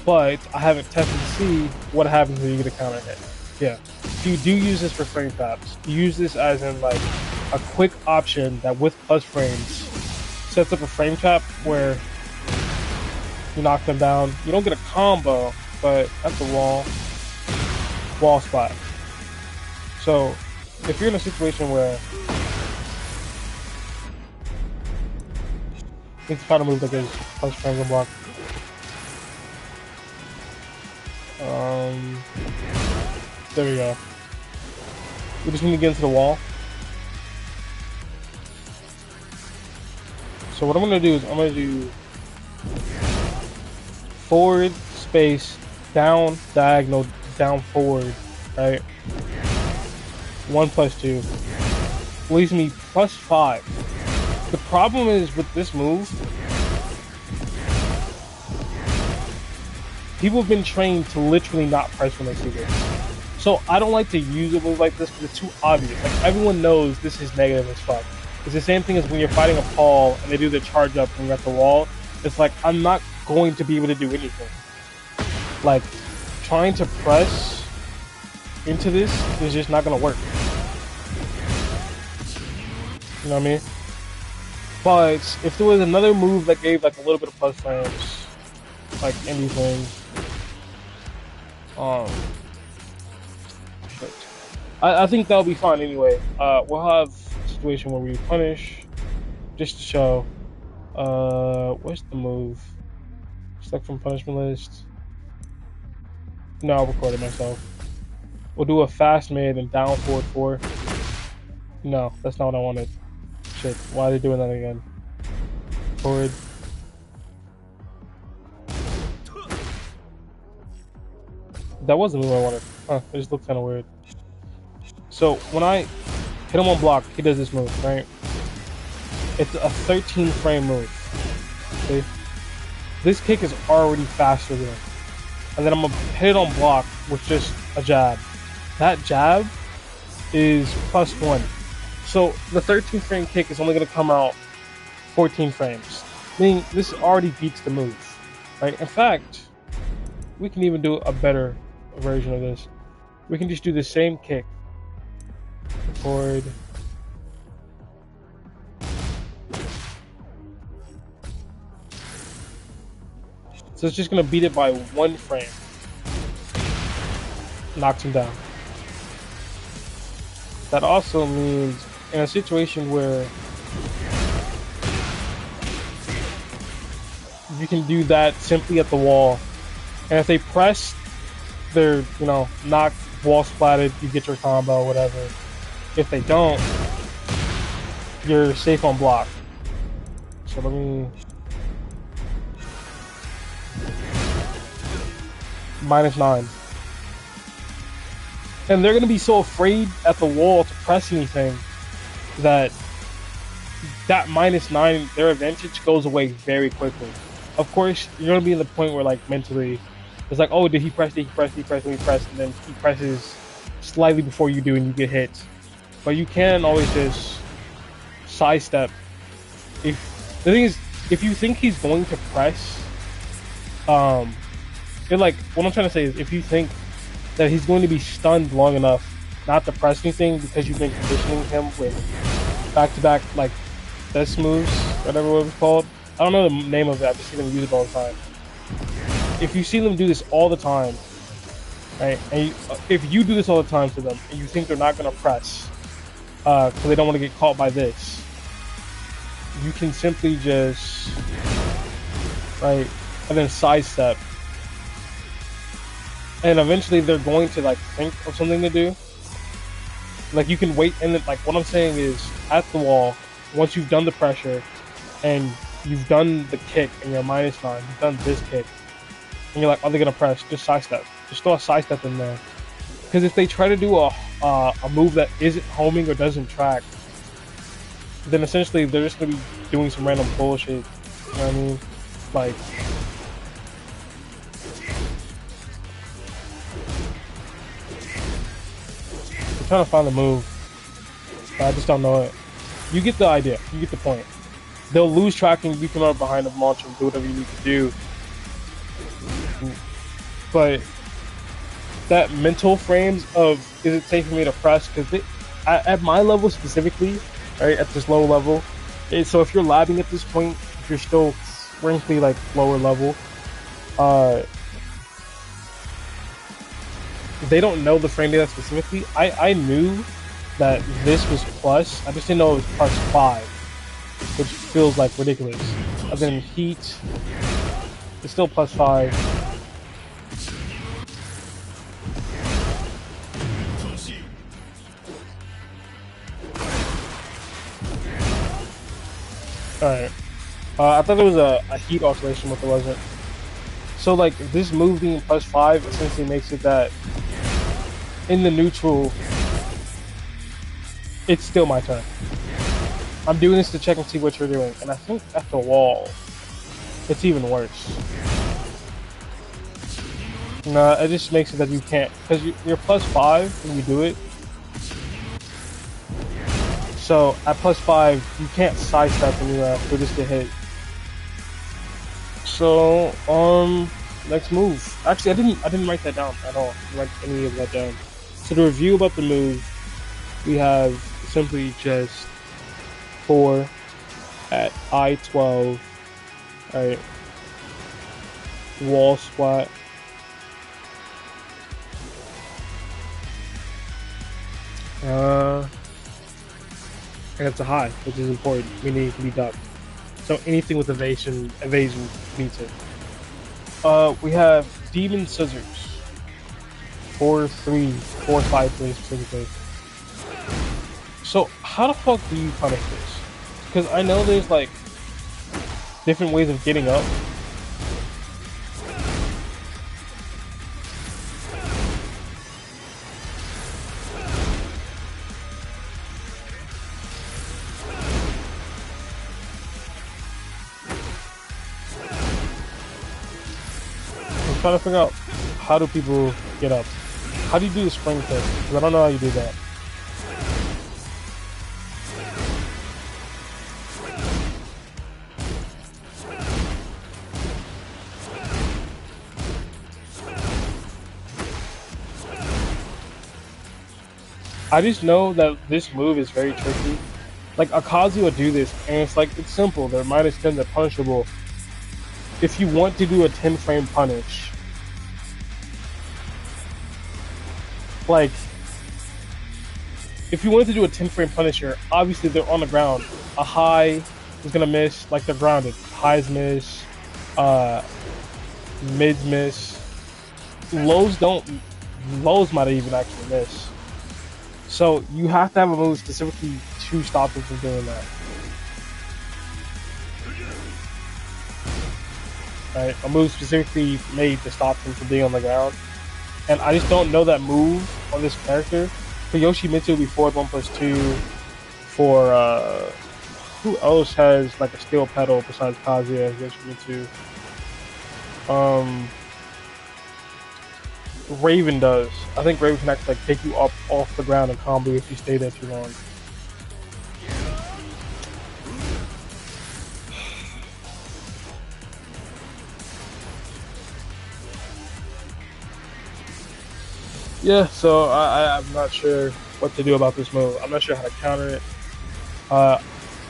But I haven't tested to see what happens when you get a counter hit. Yeah. So you do use this for frame traps. You use this as in like a quick option that with plus frames sets up a frame trap where you knock them down. You don't get a combo, but that's a wall spot. So if you're in a situation where Need to try to move like his plus frames on block. There we go. We just need to get into the wall. So what I'm gonna do is I'm gonna do forward space down diagonal down forward, right? 1 plus 2 leaves me plus 5. The problem is with this move, people have been trained to literally not press when they see this. So I don't like to use a move like this because it's too obvious. Like everyone knows this is negative as fuck. It's the same thing as when you're fighting a Paul and they do the charge up when you're at the wall. It's like I'm not going to be able to do anything. Like trying to press into this is just not gonna work. You know what I mean? But if there was another move that gave like a little bit of plus frames, like anything, shit. I think that'll be fine anyway. We'll have a situation where we punish just to show. Where's the move? Select from punishment list. No, I'll record it myself. We'll do a fast mid and down forward 4. No, that's not what I wanted. Shit, why are they doing that again? Forward. That wasn't the move I wanted. Huh, it just looked kind of weird. So, when I hit him on block, he does this move, right? It's a 13 frame move. See? This kick is already faster than him. And then I'm gonna hit it on block with just a jab. That jab is plus 1. So the 13 frame kick is only gonna come out 14 frames. Meaning this already beats the move. Right? In fact, we can even do a better version of this. We can just do the same kick. Forward. So it's just gonna beat it by 1 frame. Knocks him down. That also means in a situation where you can do that simply at the wall, and if they press, they're, you know, knocked, wall splatted, you get your combo, whatever. If they don't, you're safe on block. So let me... -9. And they're going to be so afraid at the wall to press anything that -9, their advantage goes away very quickly. Of course, you're going to be in the point where, like, mentally, it's like, oh, did he press, did he press, did he press, did he press, and then he presses slightly before you do and you get hit. But you can always just sidestep. The thing is, if you think he's going to press, like, what I'm trying to say is, if you think that he's going to be stunned long enough not to press anything because you've been conditioning him with back-to-back, like, this moves, whatever it was called. I don't know the name of it, I just see them use it all the time. If you see them do this all the time, right, and if you do this all the time to them, and you think they're not going to press, because they don't want to get caught by this, you can simply just, right, and then sidestep. And eventually they're going to, like, think of something to do. Like, you can wait, and then, like, what I'm saying is, at the wall, once you've done the pressure, and you've done the kick, and you're -9, you've done this kick, and you're like, are they gonna press? Just sidestep. Just throw a sidestep in there. Because if they try to do a move that isn't homing or doesn't track, then essentially they're just gonna be doing some random bullshit. You know what I mean? Like, I'm trying to find the move, but I just don't know it. You get the idea. You get the point. They'll lose tracking. You can run behind them, launch them, do whatever you need to do. But that mental frames of, is it safe for me to press? Because at my level specifically, right, at this low level, so if you're labbing at this point, if you're still frankly like lower level, they don't know the frame data specifically. I knew that this was plus. I just didn't know it was +5, which feels like ridiculous. And then heat is still +5. Alright. I thought there was a heat oscillation, but there wasn't. So like this move being +5 essentially makes it that in the neutral, it's still my turn. I'm doing this to check and see what you're doing, and I think at the wall, it's even worse. Nah, it just makes it that you can't, because you're +5 when you do it. So at +5, you can't sidestep and you'll just get hit. So next move. Actually, I didn't write that down at all. I didn't write any of that down. So to review about the move, we have simply just 4 at I-12. Alright. Wall splat. And it's a high, which is important, meaning it can be ducked. So anything with evasion beats it. We have Demon Scissors. 4-3, 4-5-3 specifically. So how the fuck do you punish this? Because I know there's like different ways of getting up. I'm trying to figure out how do people get up. How do you do the spring kick? Because I don't know how you do that. I just know that this move is very tricky. Like Akazu would do this, and it's like it's simple. They're -10, they're punishable. If you want to do a 10-frame punish, like if you wanted to do a 10-frame punisher, obviously they're on the ground. A high is gonna miss, like they're grounded. Highs miss, mids miss, lows don't. Lows might even actually miss. So you have to have a move specifically to stop them from doing that. Right? A move specifically made to stop them from being on the ground. And I just don't know that move on this character. For Yoshimitsu, it'll be forward 1+2. For who else has like a steel pedal besides Kazuya and Yoshimitsu? Raven does. I think Raven can actually like take you up off the ground and combo if you stay there too long. Yeah, so I'm not sure what to do about this move. I'm not sure how to counter it.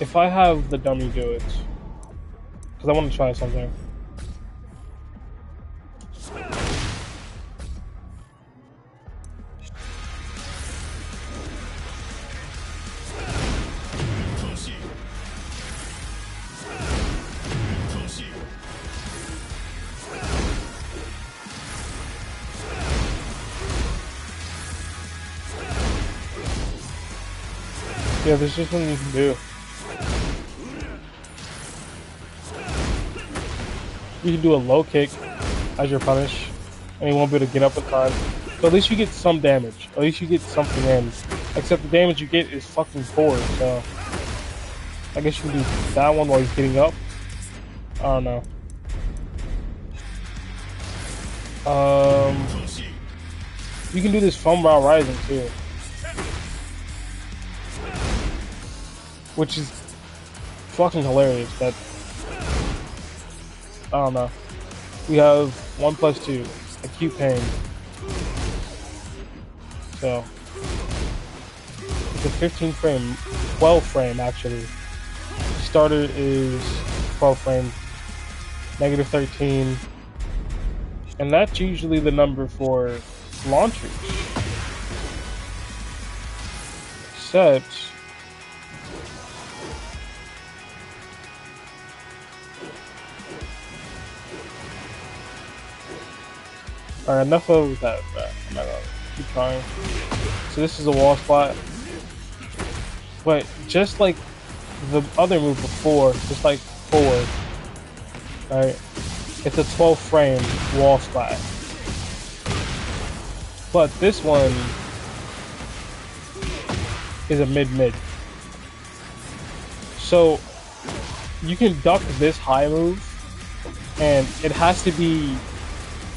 If I have the dummy do it, because I want to try something. Yeah, there's just nothing you can do. You can do a low kick as your punish, and you won't be able to get up in time. So at least you get some damage. At least you get something in. Except the damage you get is fucking 4, so I guess you can do that one while he's getting up. I don't know. You can do this foam brow rising too, which is fucking hilarious. But I don't know. We have 1+2, acute pain. So it's a 15 frame, 12 frame actually. Starter is 12 frame, -13, and that's usually the number for launchers. Except Alright, enough of that, bro. I'm not gonna keep trying. So this is a wall spot. But just like the other move before, just like forward, right? It's a 12 frame wall splat. But this one is a mid-mid. So you can duck this high move, and it has to be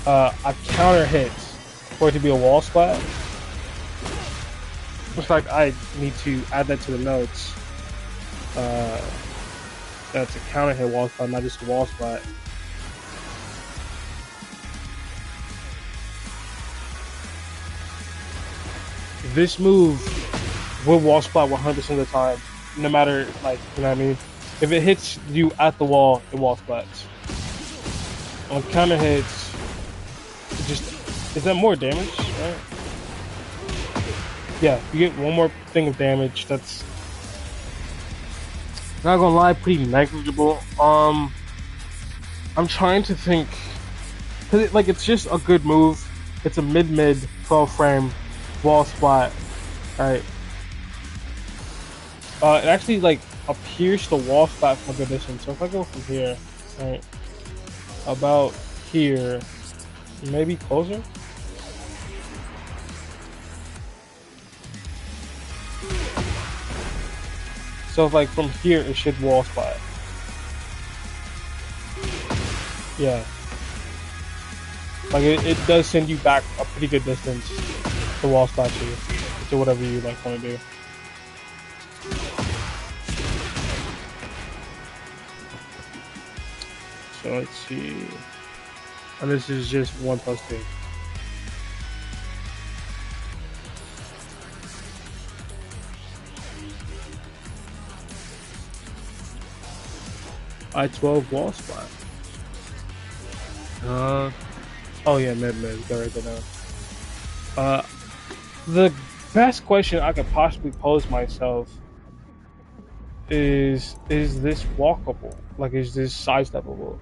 a counter hit for it to be a wall splat. In fact, I need to add that to the notes. That's a counter hit wall splat, not just a wall splat. This move will wall splat 100% of the time, no matter, like, you know what I mean? If it hits you at the wall, it wall splats. On counter hits, it just, is that more damage, right? Yeah, you get one more thing of damage. That's, not gonna lie, pretty negligible. I'm trying to think, cause it's just a good move. It's a mid 12 frame wall splat, right? It actually like appears to wall splat from a good distance. So if I go from here, right, about here, maybe closer. So like from here, it should wall splat. Yeah. Like it does send you back a pretty good distance to wall splat you, to whatever you like want to do. So let's see. And this is just 1+2. I-12 wall splat. Oh yeah, mid. Gotta write that down. The best question I could possibly pose myself is this walkable? Like, is this sidesteppable?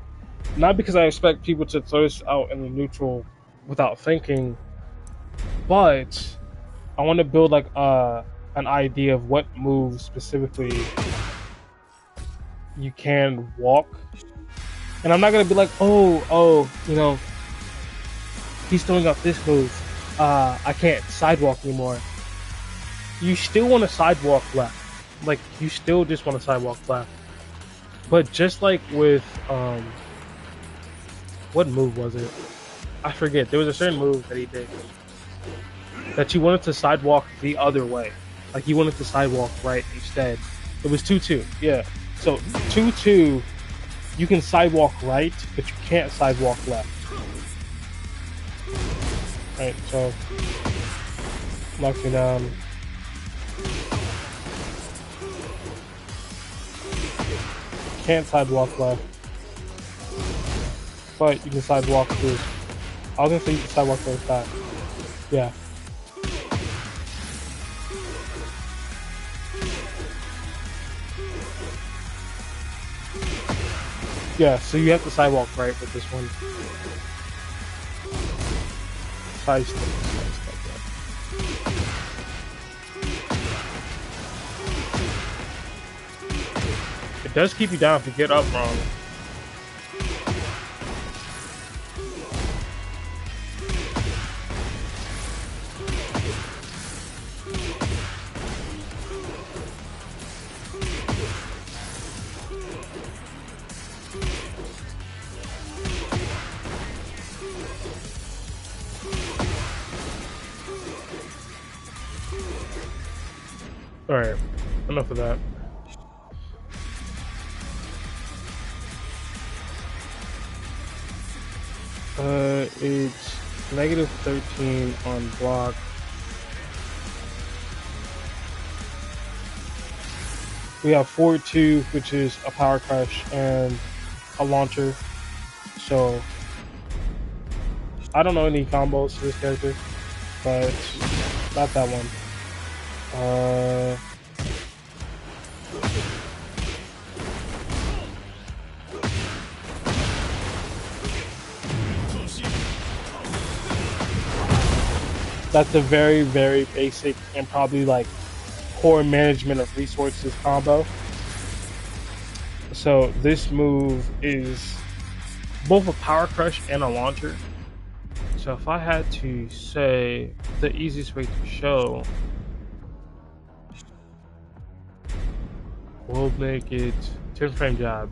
Not because I expect people to throw this out in the neutral without thinking, but I want to build like an idea of what moves specifically you can walk. And I'm not gonna be like, oh, you know, he's throwing out this move. I can't sidewalk anymore. You still want to sidewalk left. Like, you still just want to sidewalk left. But just like with, what move was it? I forget. There was a certain move that he did that you wanted to sidewalk the other way. Like, you wanted to sidewalk right instead. It was 2-2. Yeah. So, 2-2, you can sidewalk right, but you can't sidewalk left. Right, so knock me down. Can't sidewalk left, but you can sidewalk through. I was gonna say you can sidewalk through back. Yeah. Yeah, so you have to sidewalk right with this one. Side step. It does keep you down if you get up wrong. Alright, enough of that. It's -13 on block. We have 4-2, which is a power crush and a launcher. So I don't know any combos for this character, but not that one. That's a very, very basic and probably like poor management of resources combo. So this move is both a power crush and a launcher. So if I had to say the easiest way to show, we'll make it 10 frame jab.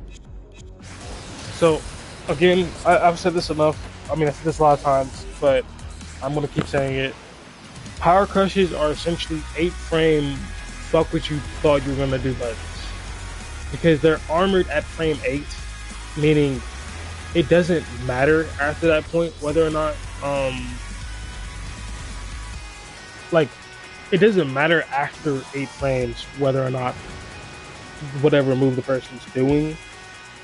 So again, I've said this enough. I mean, I've said this a lot of times, but I'm gonna keep saying it. Power crushes are essentially 8 frame fuck what you thought you were gonna do buttons. Because they're armored at frame 8, meaning it doesn't matter after that point whether or not like it doesn't matter after 8 frames whether or not whatever move the person's doing,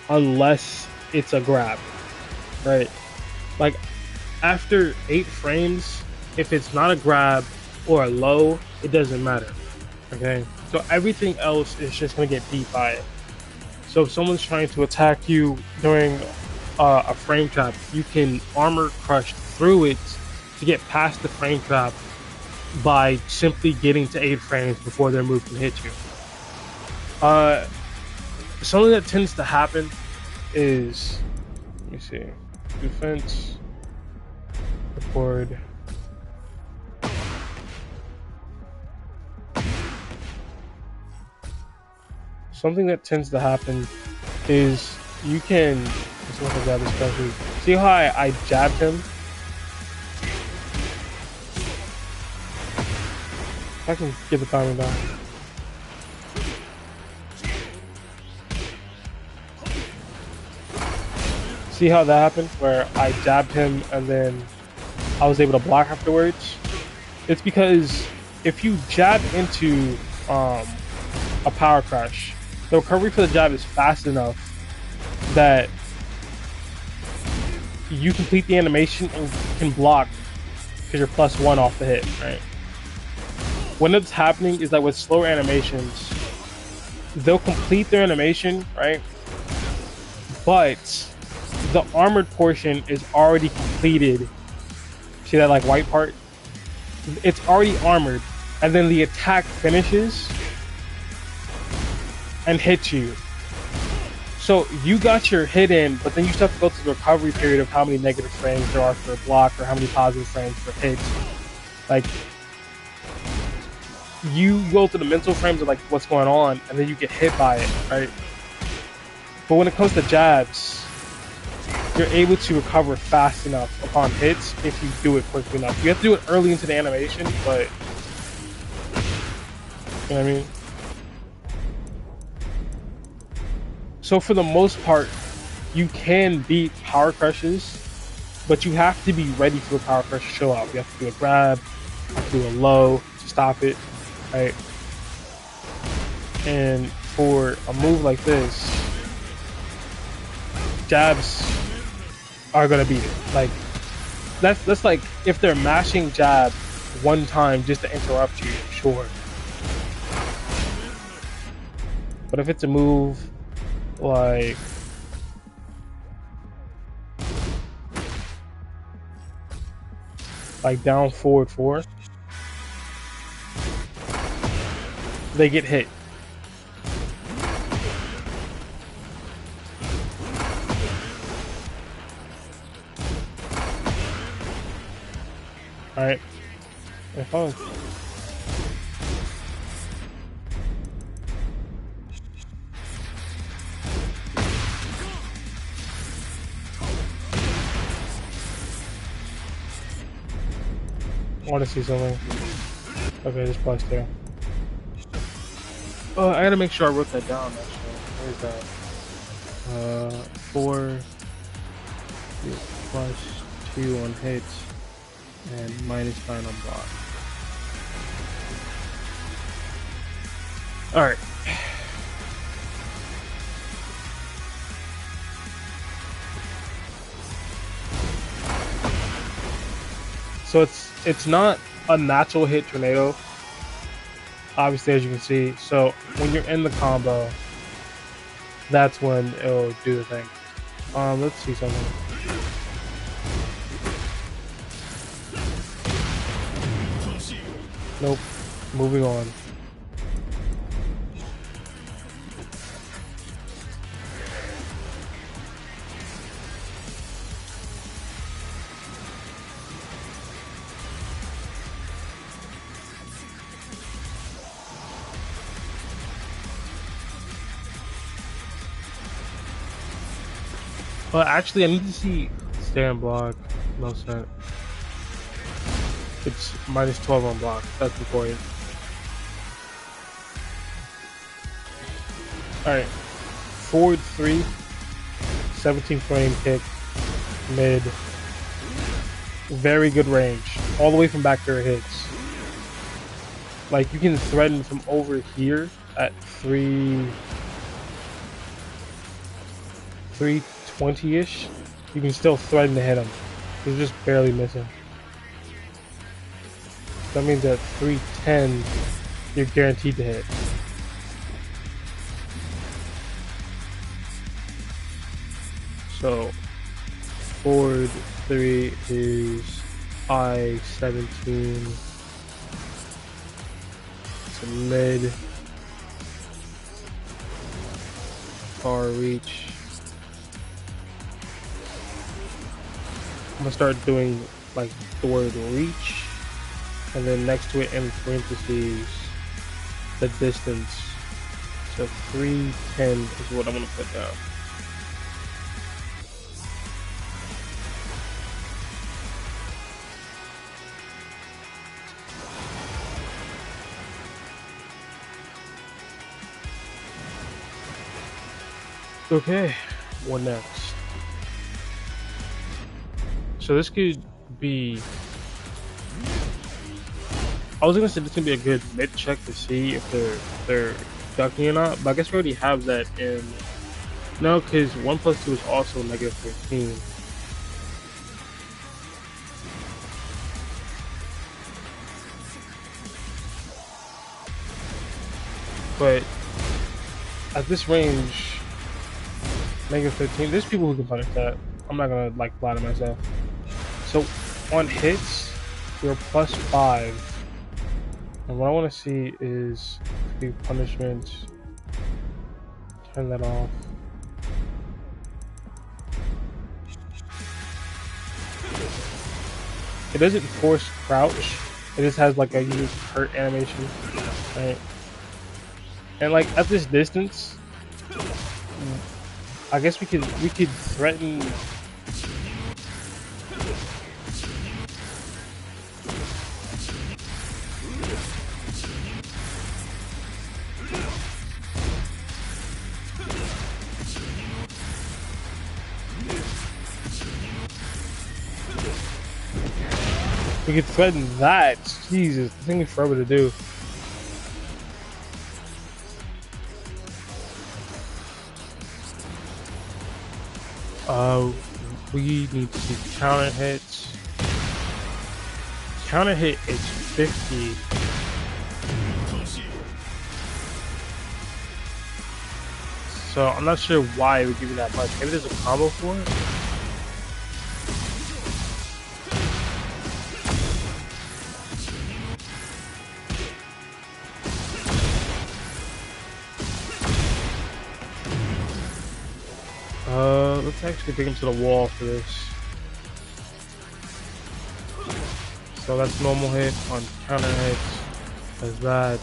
unless it's a grab, right? Like after 8 frames, if it's not a grab or a low, it doesn't matter. Okay, so everything else is just gonna get beat by it. So if someone's trying to attack you during a frame trap, you can armor crush through it to get past the frame trap by simply getting to 8 frames before their move can hit you. Something that tends to happen is, let me see, defense, record. Something that tends to happen is you can, see how I jabbed him? I can get the timing down. See how that happened? Where I jabbed him and then I was able to block afterwards? It's because if you jab into a power crush, the recovery for the jab is fast enough that you complete the animation and can block because you're +1 off the hit, right? When it's happening is that with slower animations, they'll complete their animation, right? But the armored portion is already completed. See that like white part? It's already armored, and then the attack finishes and hits you. So you got your hit in, but then you still have to go through the recovery period of how many negative frames there are for a block or how many positive frames for hits. Like, you go through the mental frames of like what's going on, and then you get hit by it, right? But when it comes to jabs, you're able to recover fast enough upon hits if you do it quickly enough. You have to do it early into the animation, but you know what I mean? So for the most part, you can beat power crushes, but you have to be ready for the power crush to show up. You have to do a grab, you have to do a low to stop it, right? And for a move like this, jabs are gonna beat it. Like that's like if they're mashing jab one time just to interrupt you, sure. But if it's a move like down forward 4, they get hit. All right. I want to see something. Okay, just plus 2. Oh, I gotta make sure I wrote that down. Actually, where's that? 4 plus 2 on hits and -9 on block. All right. So it's not a natural hit tornado, obviously, as you can see. So when you're in the combo, that's when it'll do the thing. Let's see something. Nope. Moving on. Well, actually, I need to see stand block. No sense. It's -12 on block. That's important. Alright. Forward 3. 17 frame kick. Mid. Very good range. All the way from back there hits. Like, you can threaten from over here at 320-ish. You can still threaten to hit him. He's just barely missing. That means at 310, you're guaranteed to hit. So, forward 3 is I-17. It's a mid. Far reach. I'm gonna start doing like the word reach, and then next to it in parentheses, the distance. So 310 is what I'm gonna put down. Okay, what next? So this could be. I was gonna say this could be a good mid check to see if they're ducking or not, but I guess we already have that in. No, because 1 + 2 is also -13. But at this range, -13. There's people who can punish that. I'm not gonna like lie to myself. So on hits, you're +5, and what I want to see is the punishment. Turn that off. It doesn't force crouch. It just has like a use hurt animation, right? And like at this distance, I guess we could threaten. We could threaten that. Jesus, the thing is forever to do. We need to see counter hits. Counter hit is 50. So I'm not sure why it would give you that much. Maybe there's a combo for it. Let's actually take him to the wall for this. So that's normal hit on counter hits. As that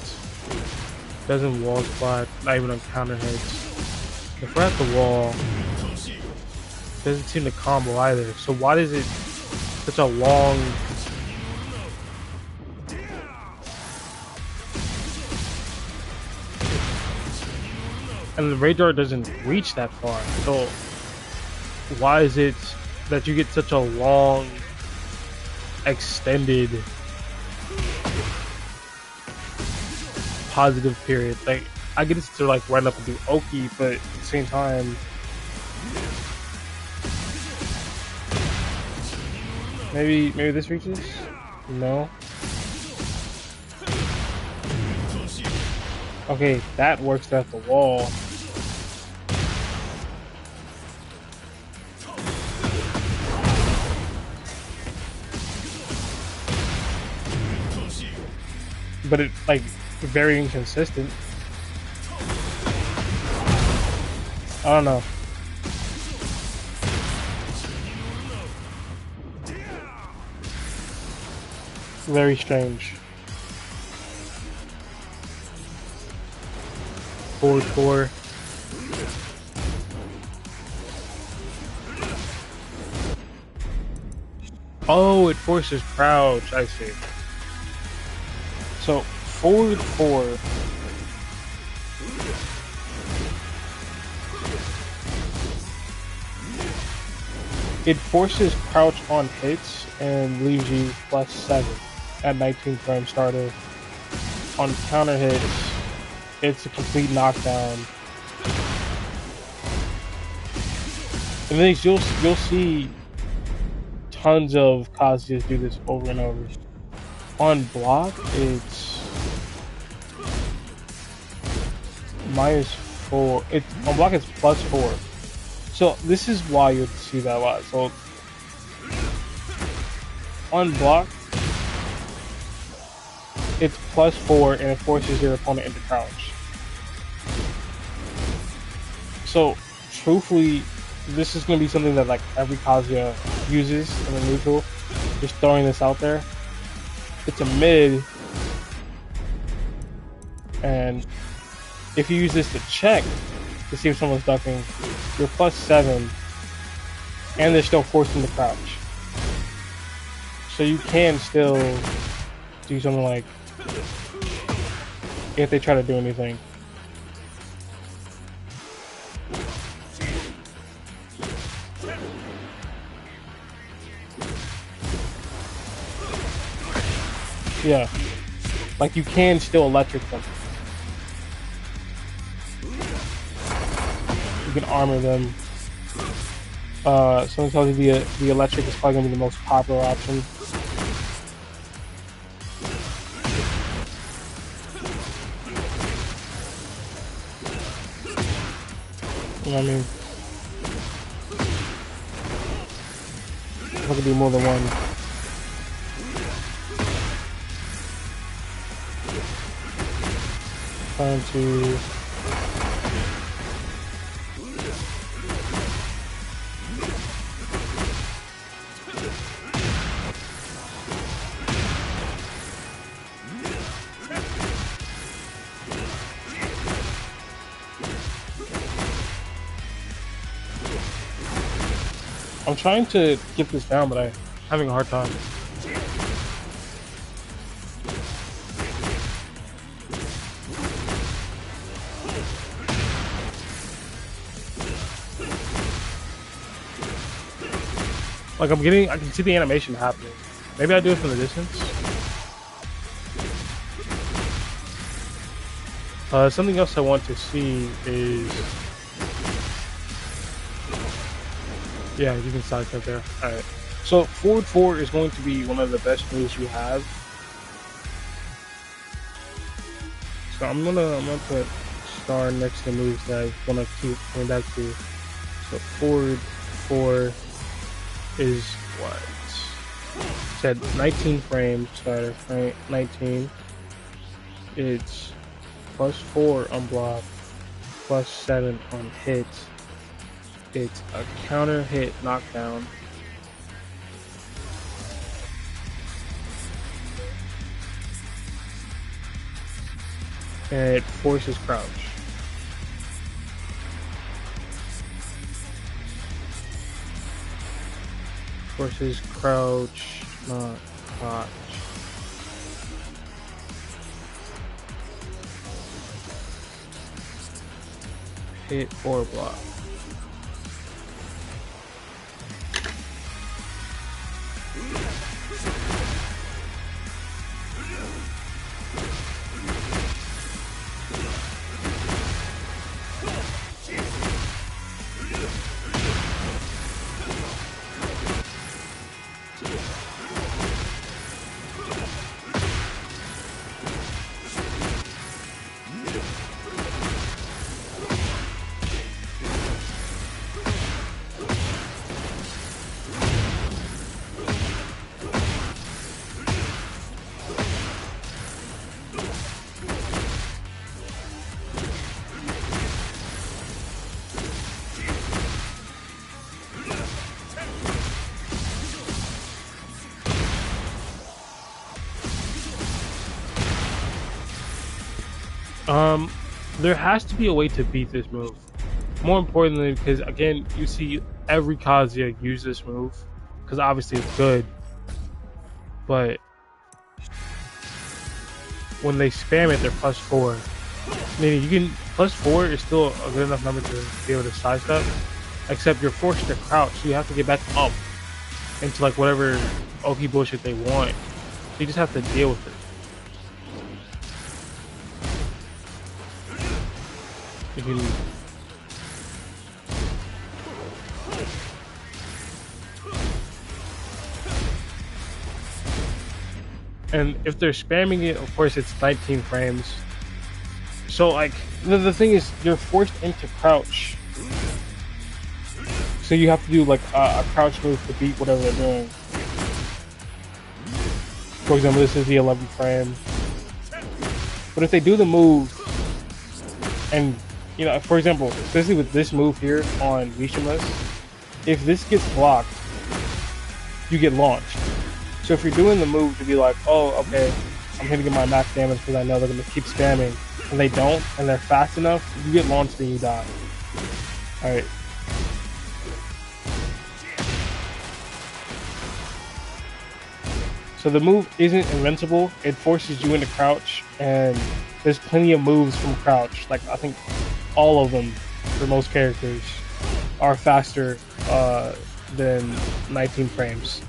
doesn't wall spot, not even on counter hits. If we're at the wall, it doesn't seem to combo either. So why is it such a long? And the radar doesn't reach that far. So why is it that you get such a long, extended positive period? Like, I get it to like run up and do Oki, but at the same time, maybe this reaches? No. Okay, that works at the wall. but it like very inconsistent. I don't know. Very strange. Forward 4. Oh, it forces crouch. I see. So forward 4. It forces crouch on hits and leaves you +7 at 19 frame starter. On counter hits, it's a complete knockdown. And then you'll see tons of Kazuya do this over and over. On block, it's -4. On block, it's +4. So this is why you'll see that a lot. So on block, it's +4 and it forces your opponent into crouch. So truthfully, this is going to be something that like every Kazuya uses in the neutral. Just throwing this out there. It's a mid, and if you use this to check to see if someone's ducking, you're +7, and they're still forcing the crouch. So you can still do something like if they try to do anything. Yeah, like you can still electric them. You can armor them. Someone tells you the electric is probably gonna be the most popular option. You know what I mean? There could be more than one. Trying to I'm trying to get this down, but I'm having a hard time. Like I can see the animation happening. Maybe I do it from the distance. Something else I want to see is, yeah, you can sidestep there. All right. So forward 4 is going to be one of the best moves you have. So I'm gonna put star next to moves that I want to keep coming back to. So forward 4 is what? Said 19 frames starter, right? 19. It's +4 on block, +7 on hits. It's a counter hit knockdown. And it forces crouch. Forces crouch, not crouch. Hit or block. Um, there has to be a way to beat this move. More importantly, because again, you see every Kazuya use this move, because obviously it's good, but when they spam it, they're +4. Meaning you can +4 is still a good enough number to be able to sidestep, except you're forced to crouch, so you have to get back up into like whatever OP bullshit they want. So you just have to deal with it. If you and if they're spamming it, of course it's 19 frames. So like the thing is, you're forced into crouch. So you have to do like a crouch move to beat whatever they're doing. For example, this is the 11th frame. But if they do the move, and you know, for example, especially with this move here on Mishima's, if this gets blocked, you get launched. So if you're doing the move to be like, oh, okay, I'm gonna get my max damage because I know they're gonna keep spamming, and they don't, and they're fast enough, you get launched and you die. Alright. So the move isn't invincible, it forces you into crouch, and there's plenty of moves from crouch. Like, I think all of them, for most characters, are faster than 19 frames.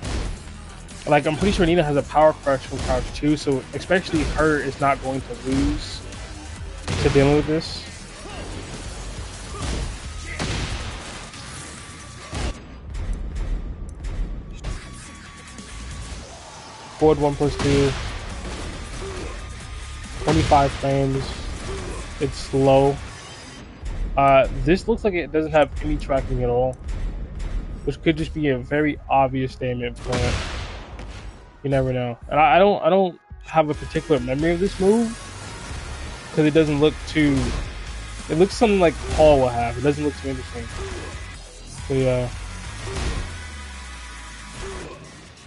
Like, I'm pretty sure Nina has a power crush from crouch too, so especially her is not going to lose to dealing with this. Forward 1+2, 25 frames. It's slow. This looks like it doesn't have any tracking at all, which could just be a very obvious statement, but you never know. And I don't have a particular memory of this move because it doesn't look too. It looks something like Paul will have. It doesn't look too interesting. So yeah.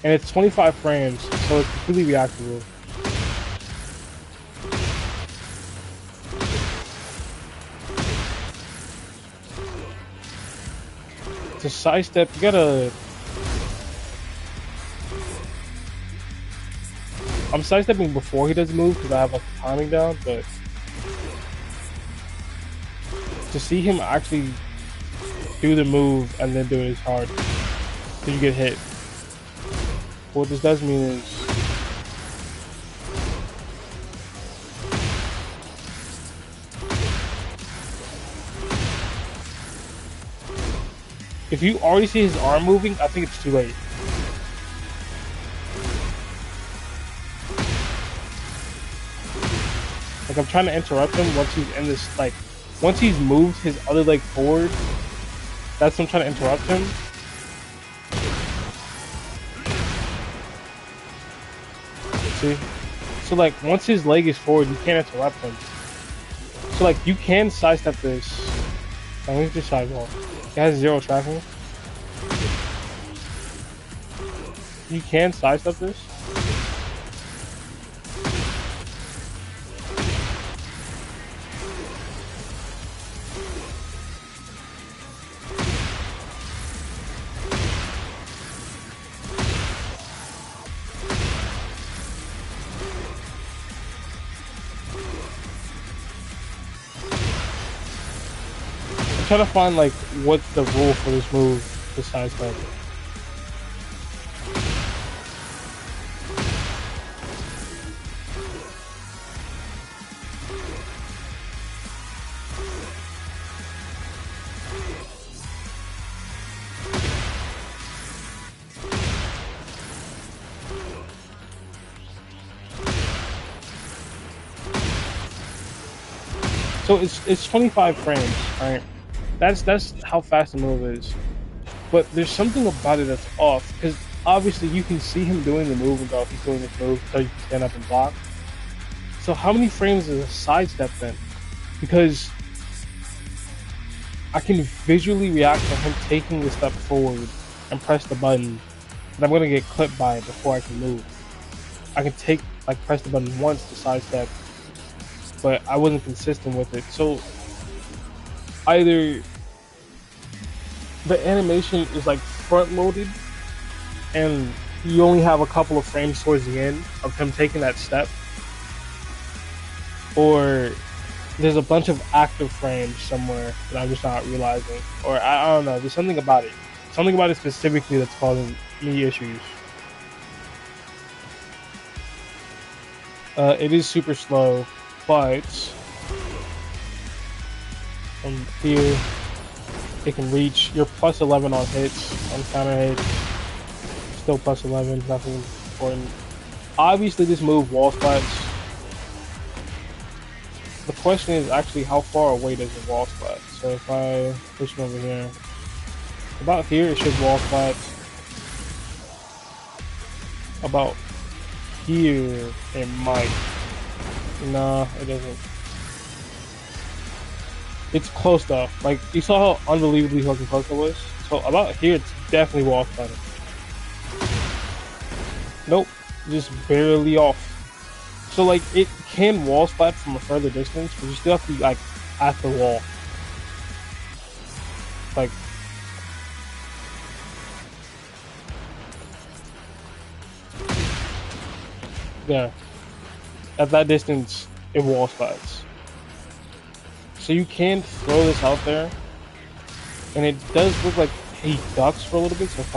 And it's 25 frames, so it's completely reactable. To sidestep, you gotta... I'm sidestepping before he does the move because I have like the timing down, but... to see him actually do the move and then do it is hard. So you get hit. What this does mean is if you already see his arm moving, I think it's too late. Like, I'm trying to interrupt him once he's in this, like, once he's moved his other leg forward, that's when I'm trying to interrupt him. See? So like, once his leg is forward, you can't interrupt him. So like, you can sidestep this. Let me just sidewall. It has 0 tracking. You can sidestep this. I'm trying to find like what's the rule for this move besides that. So it's 25 frames, right? That's how fast the move is. But there's something about it that's off, because obviously you can see him doing the move without he's doing this move, so you can stand up and block. So how many frames is a sidestep then? Because I can visually react to him taking the step forward and press the button, and I'm gonna get clipped by it before I can move. I can press the button once to sidestep, but I wasn't consistent with it. So either the animation is like front loaded and you only have a couple of frames towards the end of him taking that step, or there's a bunch of active frames somewhere that I'm just not realizing, or I don't know. There's something about it specifically that's causing me issues. It is super slow, but from here it can reach. You're plus 11 on hits, on counter hits. Still plus 11, nothing important. Obviously, this move wall splats. The question is actually how far away does it wall splat? So if I push it over here, about here it should wall splat. About here it might. Nah, it doesn't. It's close though. Like you saw how unbelievably fucking close it was. So about here it's definitely wall splatting. Nope, just barely off. So like it can wall splat from a further distance, but you still have to be like at the wall. Like yeah. At that distance it wall splats. So you can throw this out there. And it does look like he ducks for a little bit, so if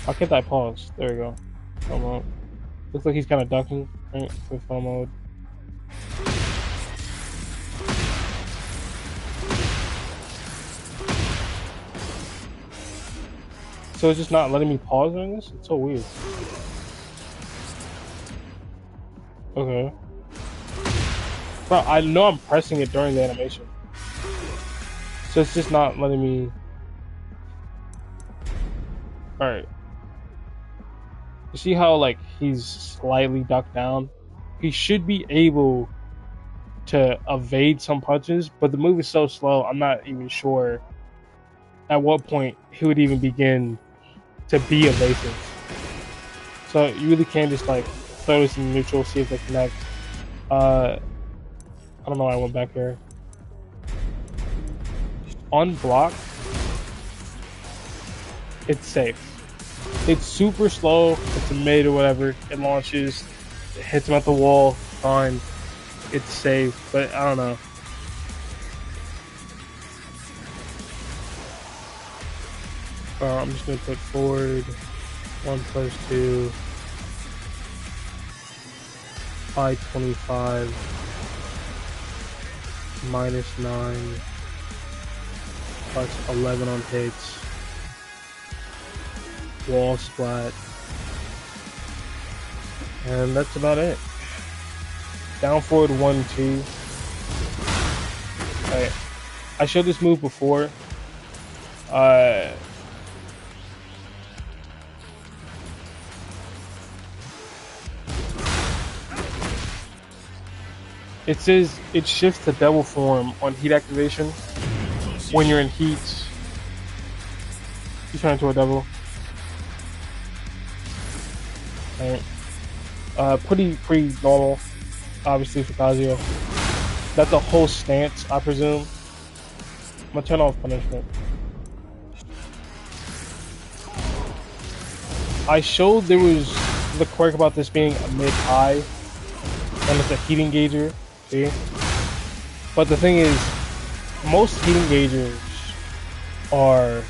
I'll get that pause. There we go. Film mode. Looks like he's kind of ducking, right? With film mode. So it's just not letting me pause during this? It's so weird. Okay. Bro, I know I'm pressing it during the animation. So it's just not letting me... Alright. You see how, like, he's slightly ducked down? He should be able to evade some punches, but the move is so slow, I'm not even sure at what point he would even begin to be evasive. So you really can't just, like, throw this in neutral, see if they connect. I don't know why I went back there. On block, it's safe. It's super slow, it's a mid or whatever, it launches, it hits him at the wall, fine, it's safe, but I don't know. I'm just gonna put forward, 1+2, I-25, -9, plus 11 on hits. Wall splat, and that's about it. Down forward 1-2. Alright, I showed this move before. It says it shifts to double form on heat activation. When you're in heat, you turn into a double. Right. Pretty normal, obviously, for Kazuya. That's a whole stance, I presume. I'm gonna turn off punishment. I showed there was the quirk about this being a mid-high, and it's a heat engager, see? But the thing is, most heat engagers are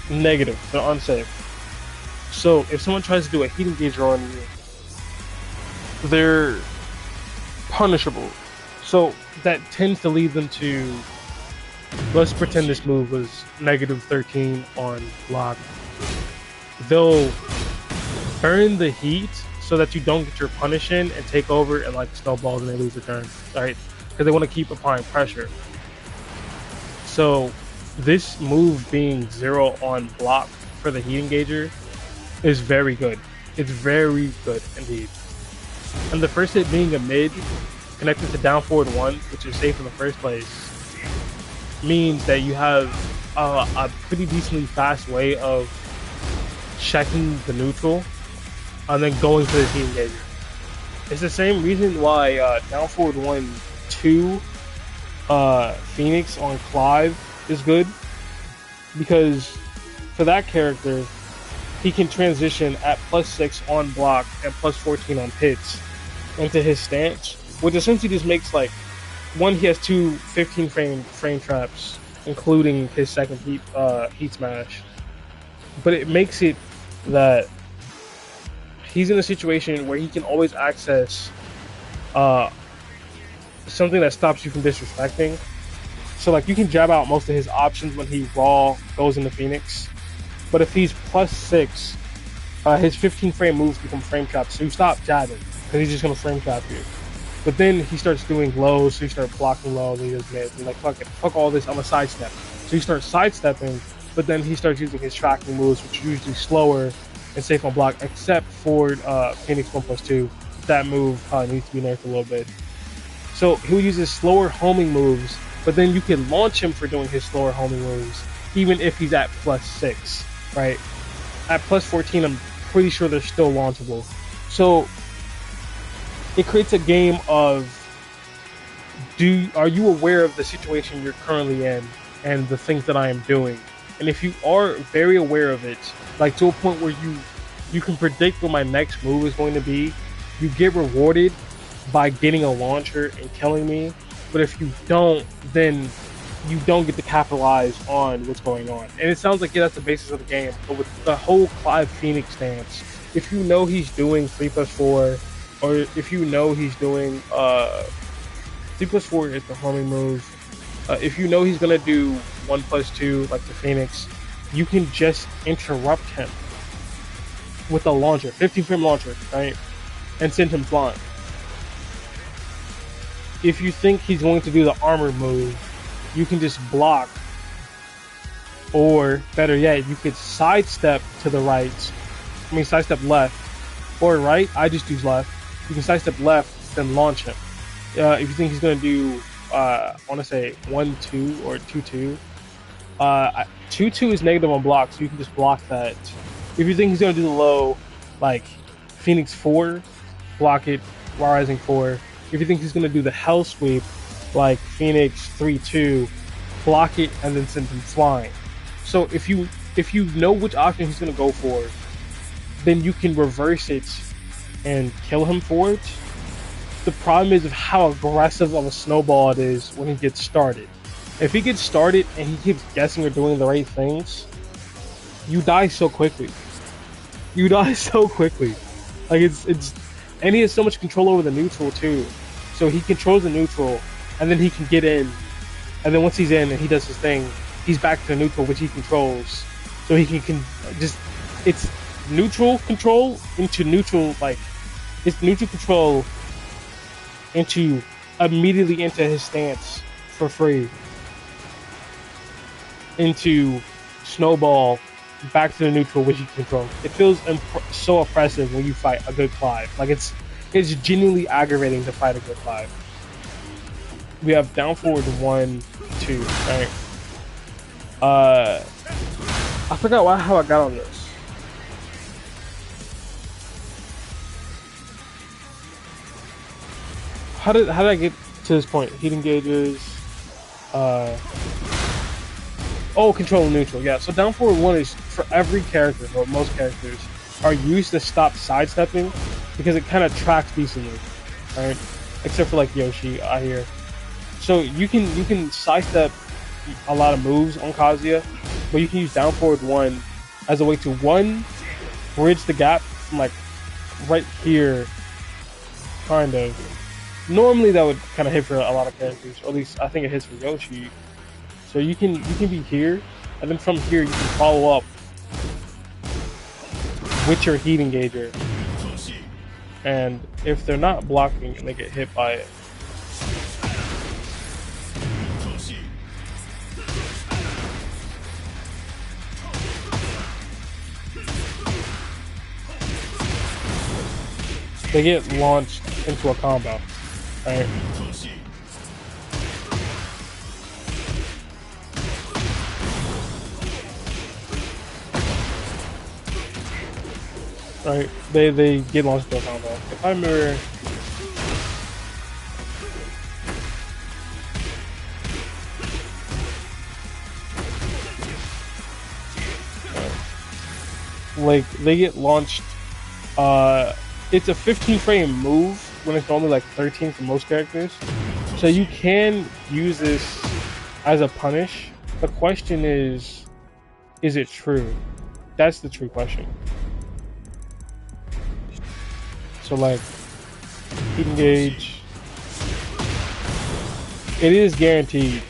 negative, they're unsafe. So if someone tries to do a heat engager on you, they're punishable. So that tends to lead them to, let's pretend this move was -13 on block. They'll earn the heat so that you don't get your punish in and take over and like snowballs and they lose the turn, right? Because they want to keep applying pressure. So this move being 0 on block for the heat engager is very good. It's very good indeed. And the first hit being a mid connected to down forward 1, which is safe in the first place, means that you have a pretty decently fast way of checking the neutral and then going for the heat engager. It's the same reason why down forward 1-2 Phoenix on Clive is good, because for that character he can transition at +6 on block and +14 on hits into his stance, which essentially just makes like one, he has two 15 frame traps, including his second heat smash, but it makes it that he's in a situation where he can always access uh, something that stops you from disrespecting. So like you can jab out most of his options when he raw goes into Phoenix, but if he's +6, his 15 frame moves become frame traps, so you stop jabbing because he's just gonna frame trap you. But then he starts doing lows, so you start blocking lows, and he does mid. You're like, fuck it, fuck all this, I'm a sidestep. So you start sidestepping, but then he starts using his tracking moves, which are usually slower and safe on block, except for Phoenix 1+2. That move needs to be nerfed a little bit. So he'll use his slower homing moves, but then you can launch him for doing his slower homing moves, even if he's at +6, right? At +14, I'm pretty sure they're still launchable. So it creates a game of, are you aware of the situation you're currently in and the things that I am doing? And if you are very aware of it, like to a point where you can predict what my next move is going to be, you get rewarded by getting a launcher and killing me. But if you don't, then you don't get to capitalize on what's going on. And it sounds like, yeah, that's the basis of the game. But with the whole Clive Phoenix stance, if you know he's doing 3+4, or if you know he's doing 3+4 is the homing move. If you know he's gonna do 1+2 like the Phoenix, you can just interrupt him with a launcher, 15 frame launcher, right? And send him flying. If you think he's going to do the armor move, you can just block, or better yet, you could sidestep to the right. Sidestep left or right. I just use left. You can sidestep left, then launch him. If you think he's going to do, I want to say 1-2 or 2-2. 2-2 is negative on block, so you can just block that. If you think he's going to do the low, like Phoenix 4, block it, Rising 4. If you think he's going to do the Hell Sweep, like Phoenix 3-2, block it and then send him flying. So if you know which option he's going to go for, then you can reverse it and kill him for it. The problem is of how aggressive of a snowball it is when he gets started. If he gets started and he keeps guessing or doing the right things, you die so quickly. You die so quickly. Like it's and he has so much control over the neutral too. So he controls the neutral, and then he can get in, and then once he's in and he does his thing, he's back to the neutral, which he controls. So he can just, it's neutral control into neutral, like it's neutral control into immediately into his stance for free, into snowball back to the neutral, which he controls. It feels so oppressive when you fight a good Clive. Like it's genuinely aggravating to fight a good Clive. We have down forward 1-2, right? I forgot how I got on this. How did I get to this point? Heat engages. Control neutral. Yeah. So down forward 1 is for every character, or most characters, are used to stop sidestepping because it kind of tracks decently, right? Except for like Yoshi, I hear. So you can sidestep a lot of moves on Kazuya, but you can use down forward 1 as a way to, one, bridge the gap from like right here, kind of. Normally that would kind of hit for a lot of characters, or at least I think it hits for Yoshi. So you can be here, and then from here you can follow up with your heat engager. And if they're not blocking and they get hit by it, they get launched into a combo, right? right? They get launched into a combo. If I remember, like they get launched. It's a 15 frame move when it's normally like 13 for most characters. So you can use this as a punish. The question is it true? That's the true question. So like, heat engage. It is guaranteed.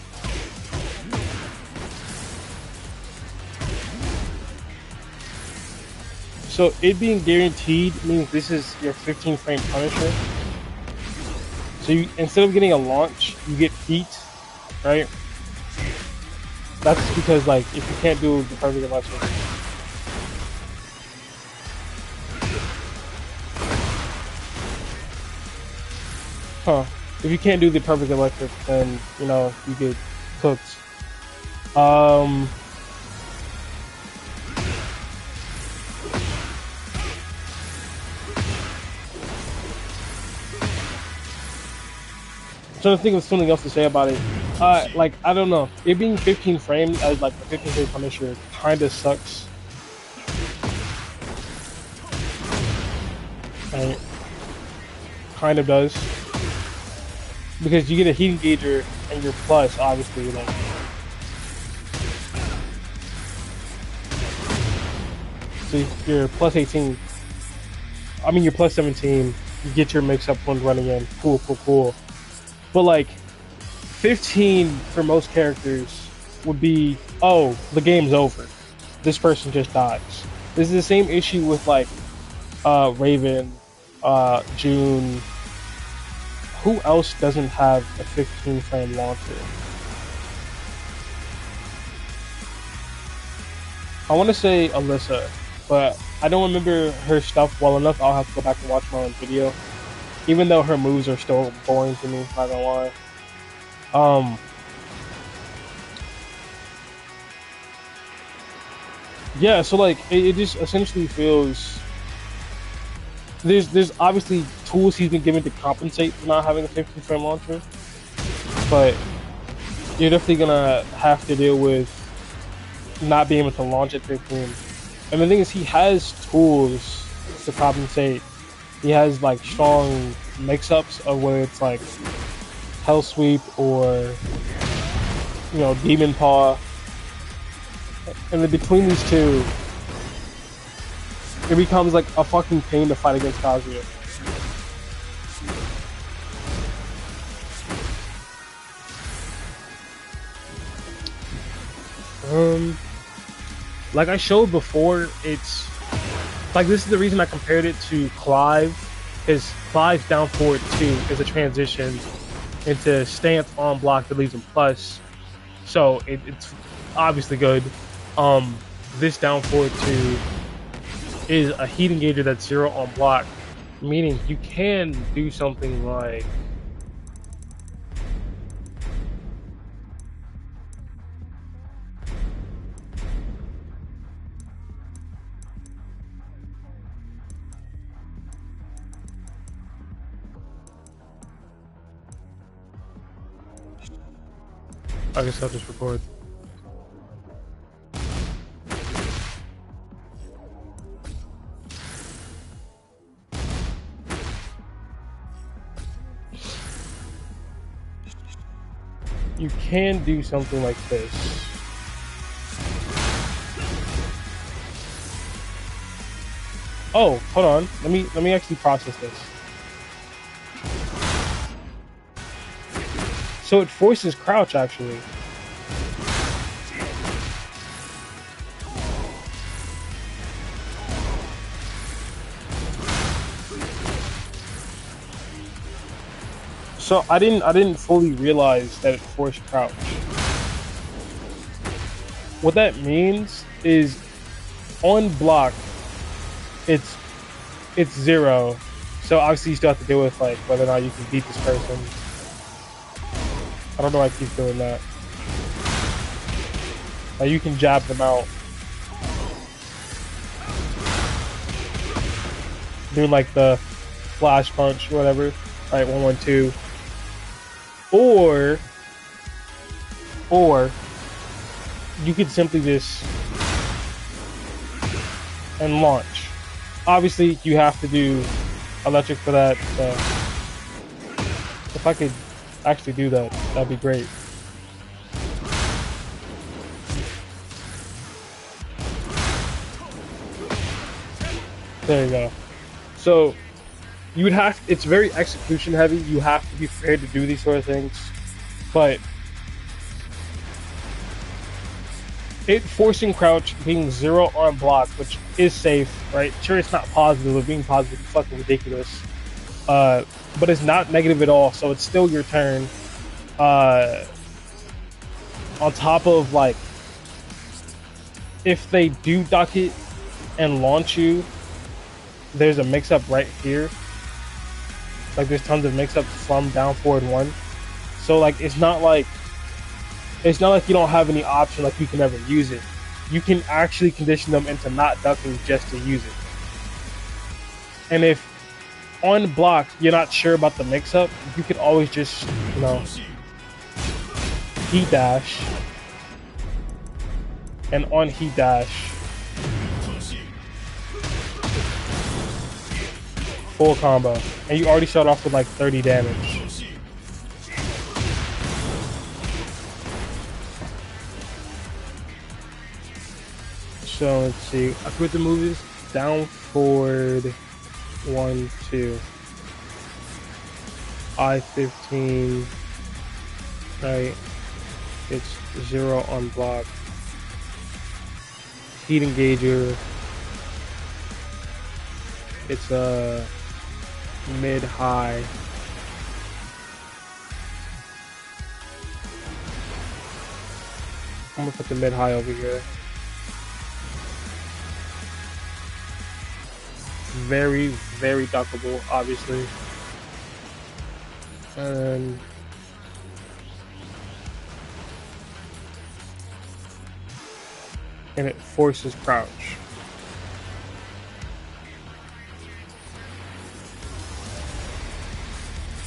So it being guaranteed means this is your 15 frame punisher. So you, instead of getting a launch, you get heat, right? That's because like if you can't do the perfect electric, if you can't do the perfect electric, then you know you get cooked. Um, trying to think of something else to say about it. Like I don't know, it being 15 frames as like a 15 frame punisher kind of sucks. Right? Kind of does, because you get a heat engager and your plus obviously like. So you're plus 18. I mean you're plus 17. You get your mix-up one running in. Cool, cool, cool. But like 15 for most characters would be, oh, the game's over. This person just dies. This is the same issue with like Raven, June. Who else doesn't have a 15 frame launcher? I want to say Alyssa, but I don't remember her stuff well enough. I'll have to go back and watch my own video. Even though her moves are still boring to me, not gonna lie. Yeah, so like it just essentially feels there's obviously tools he's been given to compensate for not having a 15 frame launcher, but you're definitely gonna have to deal with not being able to launch at 15. And the thing is, he has tools to compensate. He has like strong mix-ups of whether it's like Hell Sweep or you know Demon Paw, and then between these two, it becomes like a fucking pain to fight against Kazuya. Like I showed before, it's like this is the reason I compared it to Clive, because Clive's down forward 2 is a transition into stance on block that leaves him plus, so it's obviously good. This down forward 2 is a heat engager that's 0 on block, meaning you can do something like I guess I'll just record. You can do something like this. Oh, hold on. Let me actually process this. So it forces crouch actually. So I didn't fully realize that it forced crouch. What that means is on block it's 0. So obviously you still have to deal with like whether or not you can beat this person. I don't know why I keep doing that. Like you can jab them out. doing like the flash punch, or whatever. Right, 1-1-2, or or you could simply just and launch. Obviously, you have to do electric for that. If I could actually do that, that'd be great. There you go. So you would have. It's very execution heavy. You have to be prepared to do these sort of things, but it forcing crouch, being 0 on block, which is safe, right? Sure, it's not positive, but being positive is fucking ridiculous. But it's not negative at all, so it's still your turn. On top of like, if they do duck it and launch you, there's a mix-up right here. Like there's tons of mix-ups from down forward 1. So like it's not like you don't have any option like you can never use it. You can actually condition them into not ducking just to use it. And if on block you're not sure about the mix-up, you could always just, heat dash. And on heat dash, full combo. And you already start off with like 30 damage. So let's see. I put the moves down forward 1, 2. I-15. Right. It's 0 on block. Heat engager. It's a mid-high. I'm gonna put the mid-high over here. Very, very duckable, obviously. And it forces crouch.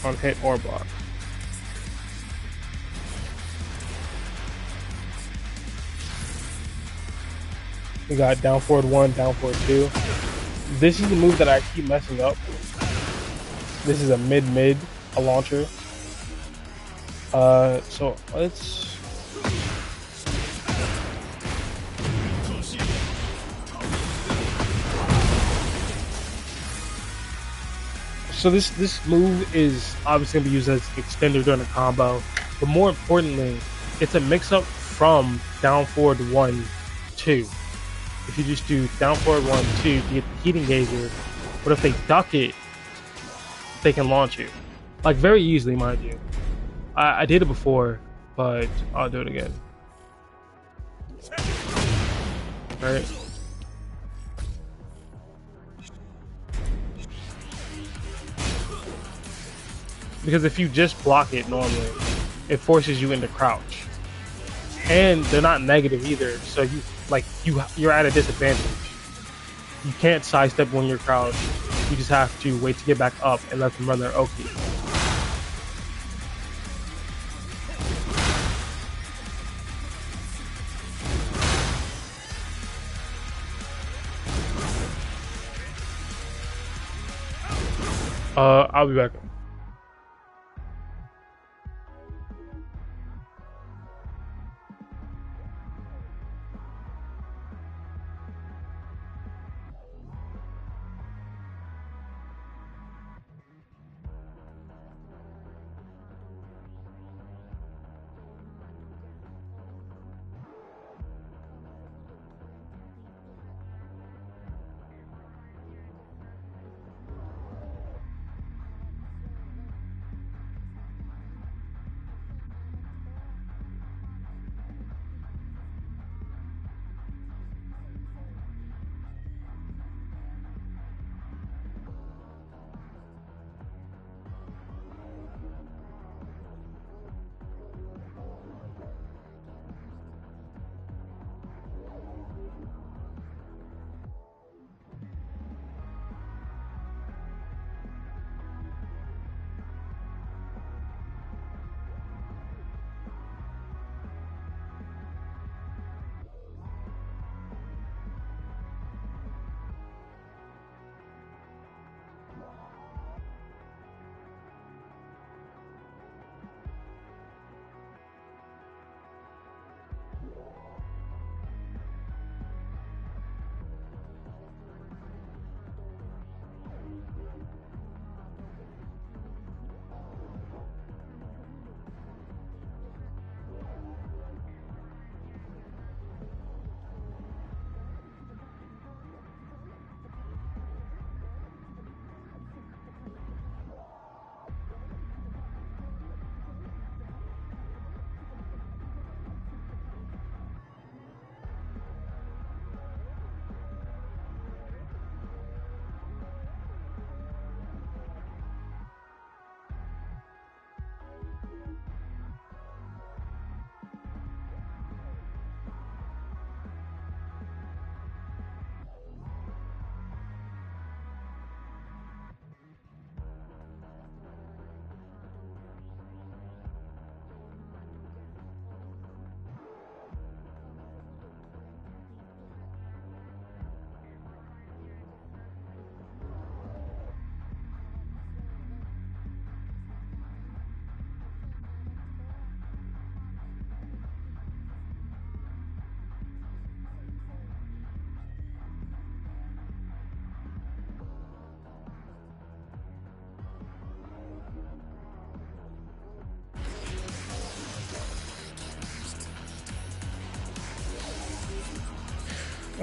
On hit or block. We got down forward 1, down forward 2. This is the move that I keep messing up. This is a mid, a launcher. So let's. So this move is obviously going to be used as extender during a combo, but more importantly, it's a mix-up from down forward 1, 2. If you just do down forward 1, 2, you get the heat engager, but if they duck it, they can launch you. Like very easily, mind you. I did it before, but I'll do it again. Alright. Because if you just block it normally, it forces you into crouch. And they're not negative either, so you're at a disadvantage. You can't sidestep when you're crouched. You just have to wait to get back up and let them run their Oki. I'll be back.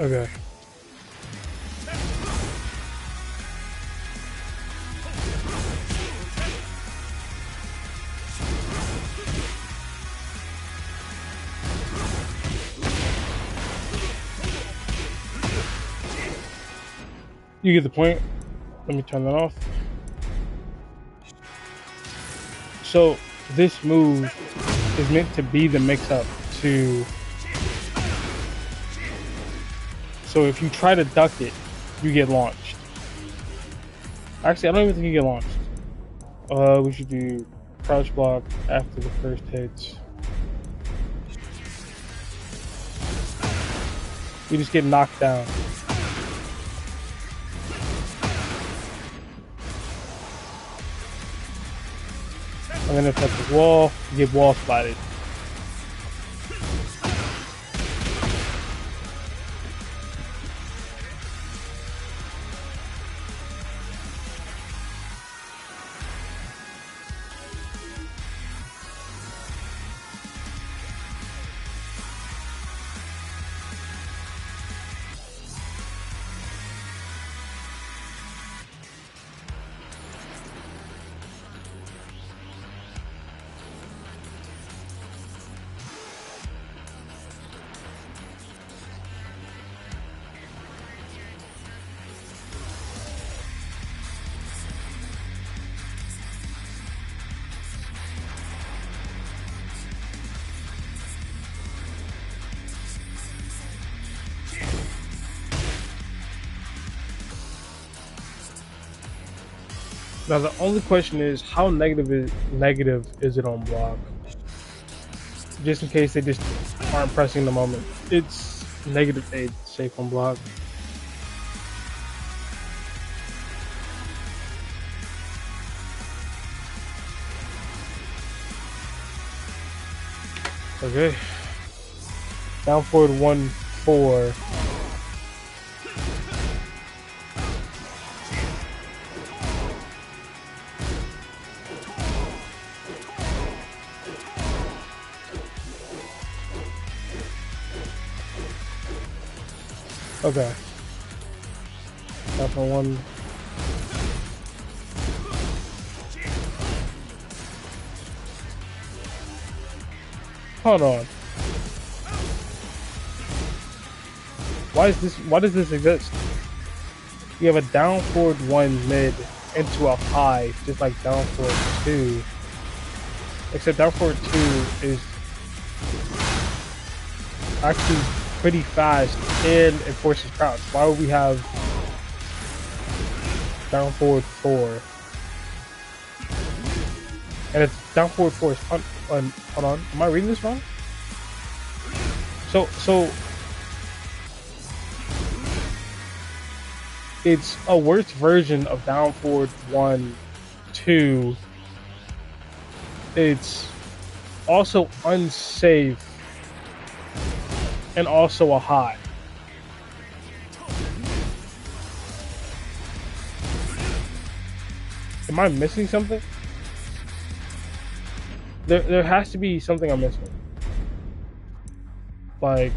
Okay. You get the point. Let me turn that off. So this move is meant to be the mix-up to. So if you try to duck it, you get launched. Actually, I don't even think you get launched. We should do crouch block after the first hits. You just get knocked down. And then if that's the wall, you get wall splatted. Now the only question is, how negative is it on block? Just in case they just aren't pressing the moment. It's -8 safe on block. Okay. Down forward 1-4. Okay. Down for 1. Hold on. Why does this exist? You have a down forward 1 mid into a high, just like down forward 2. Except down forward 2 is actually pretty fast and enforces crouch. Why would we have down forward 4? And it's down forward 4 is hold on. Am I reading this wrong? So it's a worse version of down forward 1, 2. It's also unsafe and also a high. Am I missing something? There has to be something I'm missing. Like,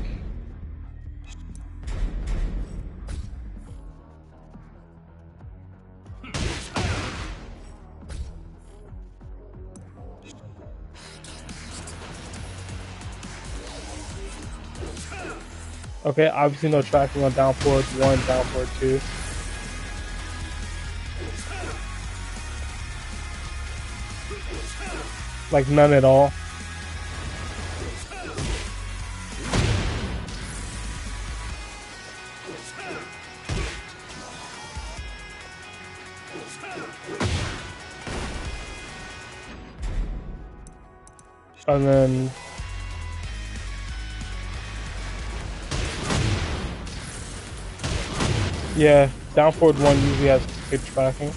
okay, obviously no tracking on down forward 1, down forward 2. Like none at all. And then yeah, down forward 1 usually has good tracking.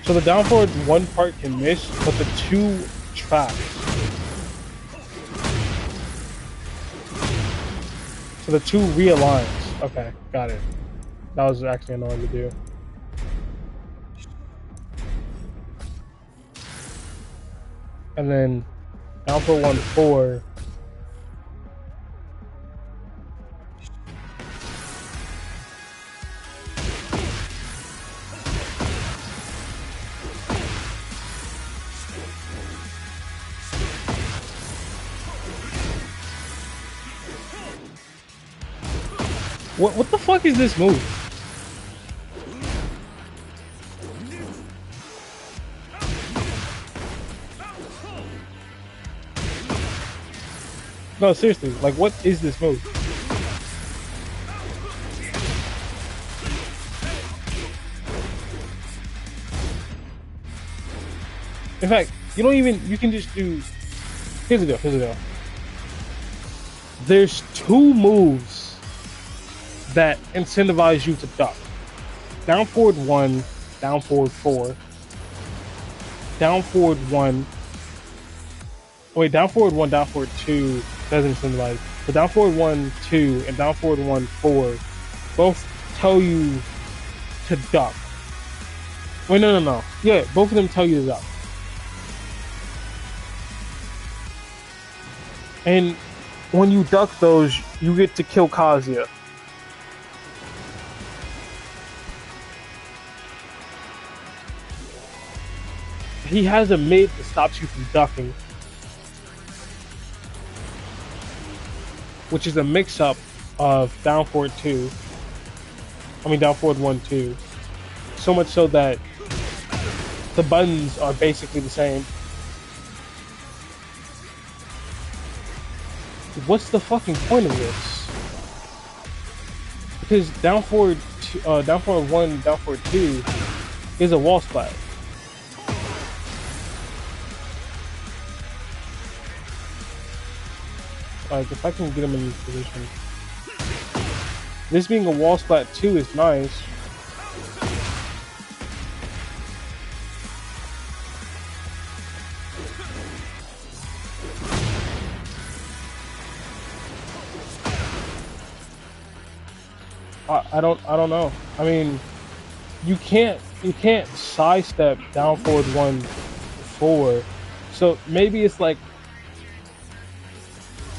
So the down forward 1 part can miss, but the 2 tracks. So the 2 realigns. Okay, got it. That was actually annoying to do. And then down forward 1, 4 What the fuck is this move? No, seriously, like what is this move? In fact, you can just do, here's the deal. There's two moves that incentivize you to duck. Down forward 1, down forward 4. Down forward 1. Wait, down forward 1, down forward 2 doesn't incentivize. But down forward 1, 2, and down forward 1, 4 both tell you to duck. Wait, no. Yeah, both of them tell you to duck. And when you duck those, you get to kill Kazuya. He has a mid that stops you from ducking, which is a mix-up of down forward 2. I mean down forward 1, 2. So much so that the buttons are basically the same. What's the fucking point of this? Because down forward 1, down forward 2 is a wall splat. Like, if I can get him in this position. This being a wall splat 2 is nice. I don't know. I mean, you can't sidestep down forward 1, 4. So maybe it's like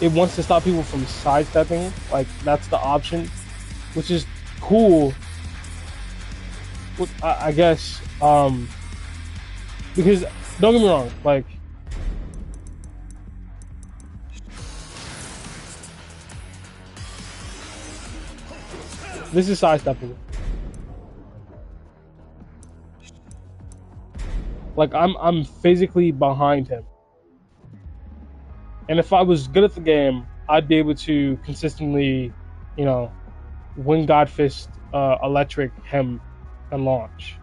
it wants to stop people from sidestepping. Like that's the option, which is cool. I guess because don't get me wrong, like this is sidestepping. Like I'm physically behind him. And if I was good at the game, I'd be able to consistently, wing God Fist, electric him, and launch.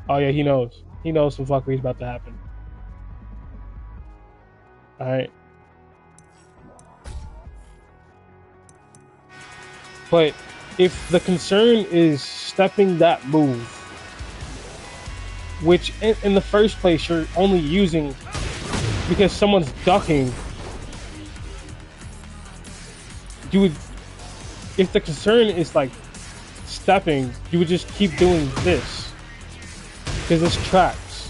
Oh yeah, he knows. He knows some fuckery's about to happen. Alright. But if the concern is stepping that move, which in the first place you're only using because someone's ducking, you would, if the concern is like stepping, you would just keep doing this because this tracks.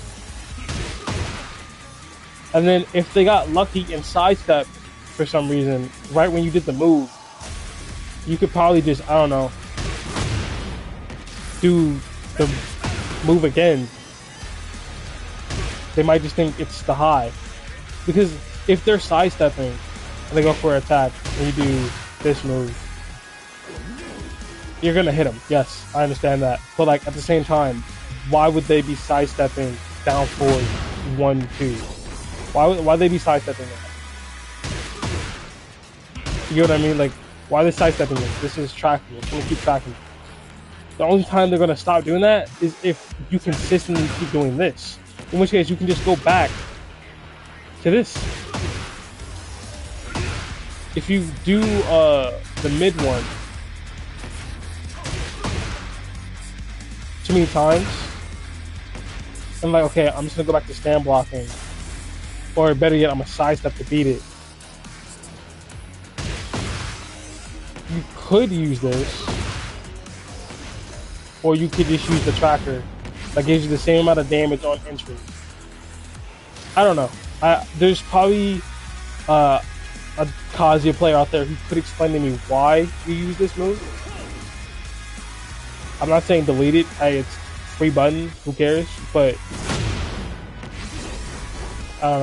And then if they got lucky and sidestepped for some reason right when you did the move, you could probably just, I don't know, do the move again. They might just think it's the high. Because if they're sidestepping and they go for an attack and you do this move, you're gonna hit them. Yes, I understand that. But like at the same time, why would they be sidestepping down forward 1, 2? Why would they be sidestepping that? You know what I mean? Like, why are they sidestepping this? This is tracking. It's gonna keep tracking. The only time they're gonna stop doing that is if you consistently keep doing this. In which case, you can just go back to this. If you do the mid one too many times, and like, okay, I'm just gonna go back to stand blocking, or better yet, I'm gonna sidestep to beat it. You could use this, or you could just use the tracker that gives you the same amount of damage on entry. I don't know. There's probably a Kazuya player out there who could explain to me why you use this move. I'm not saying delete it. Hey, it's free button. Who cares? But I don't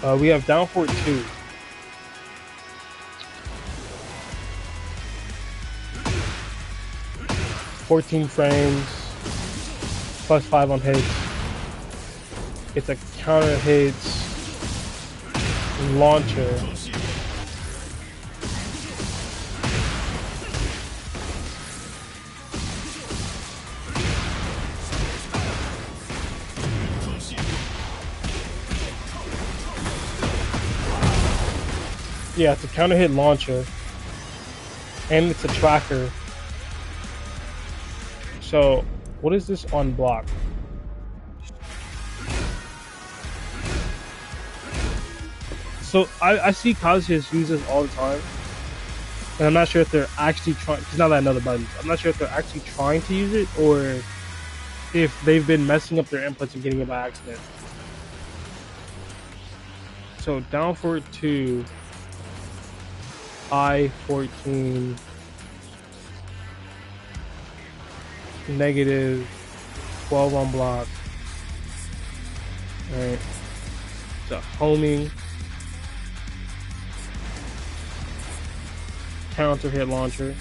know. We have down forward 2. +14 frames, +5 on hits. It's a counter hits launcher. Yeah, it's a counter hit launcher. And it's a tracker. So, what is this on block? So, I see Kazuya use this all the time. And I'm not sure if they're actually trying, because now that I know the buttons, I'm not sure if they're actually trying to use it or if they've been messing up their inputs and getting it by accident. So, down forward 2, I-14, -12 on block. Alright. So homing. Counter hit launcher.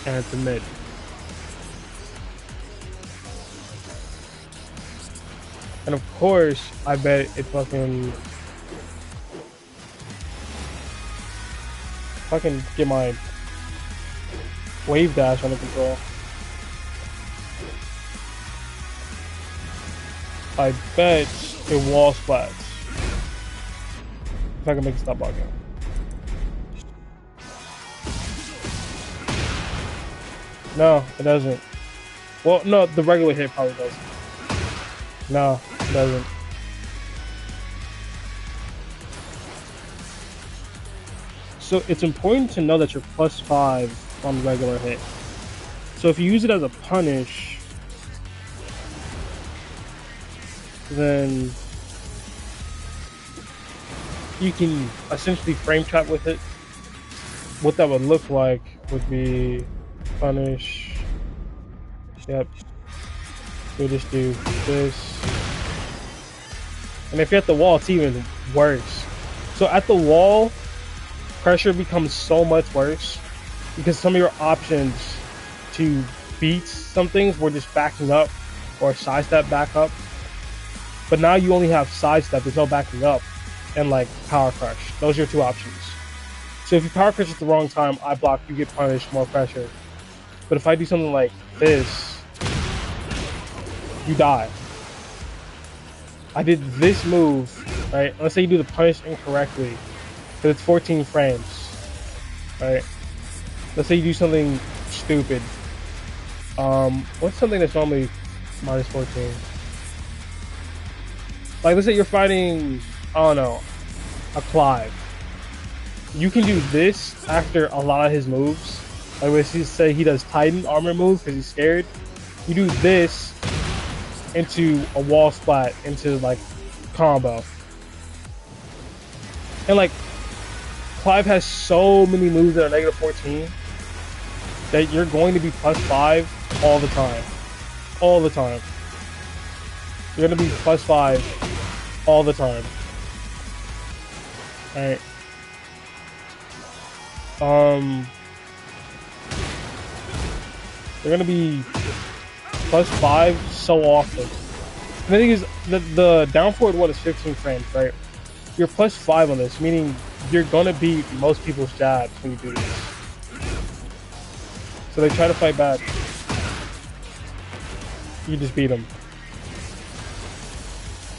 And it's a mid. And of course, I bet it fucking get my wave dash under control. I bet it wall splats. If I can make it stop blocking. No, it doesn't. Well, no, the regular hit probably doesn't. No, it doesn't. So it's important to know that you're +5 on regular hit. So if you use it as a punish, then you can essentially frame trap with it. What that would look like would be punish. Yep. We'll just do this. And if you're at the wall, it's even worse. So at the wall, pressure becomes so much worse because some of your options to beat some things were just backing up or sidestep back up. But now you only have sidestep, there's no backing up, and like power crush. Those are your 2 options. So if you power crush at the wrong time, I block, you get punished, more pressure. But if I do something like this, you die. I did this move, right? Let's say you do the punish incorrectly, because it's 14 frames, right? Let's say you do something stupid. What's something that's normally -14? Like, let's say you're fighting, I don't know, a Clive. You can do this after a lot of his moves. Like, let's just say he does Titan armor move because he's scared. You do this into a wall splat, into like combo. And like, Clive has so many moves that are -14 that you're going to be +5 all the time. All the time. You're going to be +5 all the time. Alright. You're going to be +5 so often. And the thing is, the down forward one is 15 frames, right? You're +5 on this, meaning you're gonna beat most people's jabs when you do this. So they try to fight back. You just beat them.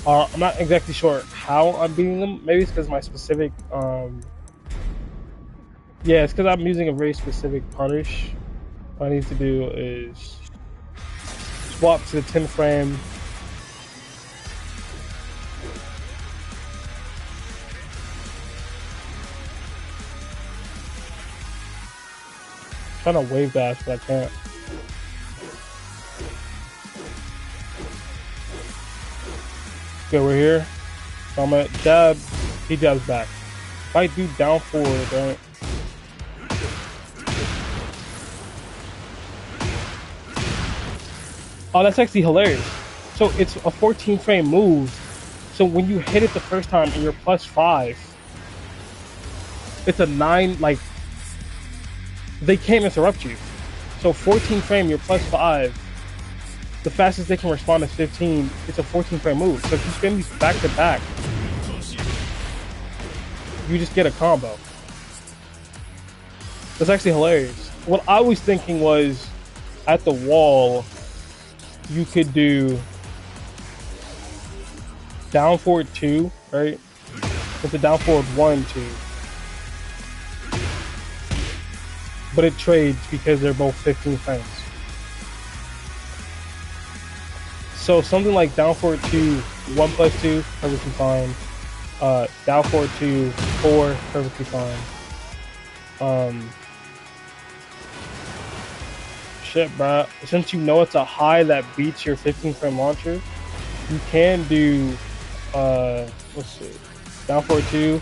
I'm not exactly sure how I'm beating them. Maybe it's because my specific, yeah, it's because I'm using a very specific punish. What I need to do is swap to the 10 frame. I'm trying to wave dash, but I can't. Okay, we're here. So I'm gonna jab, he jabs back. if I do down forward, right? Oh, that's actually hilarious. So it's a 14 frame move. So when you hit it the first time and you're +5, it's a 9, like, they can't interrupt you. So 14 frame, you're +5. The fastest they can respond is 15. It's a 14 frame move. So if you spin these back to back, you just get a combo. That's actually hilarious. What I was thinking was at the wall, you could do down forward 2, right? With the down forward 1, 2. But it trades because they're both 15 frames. So something like down forward 2, 1 + 2, perfectly fine. Down forward 2, 4, perfectly fine. Shit, bro. Since you know it's a high that beats your 15 frame launcher, you can do, let's see, down forward 2.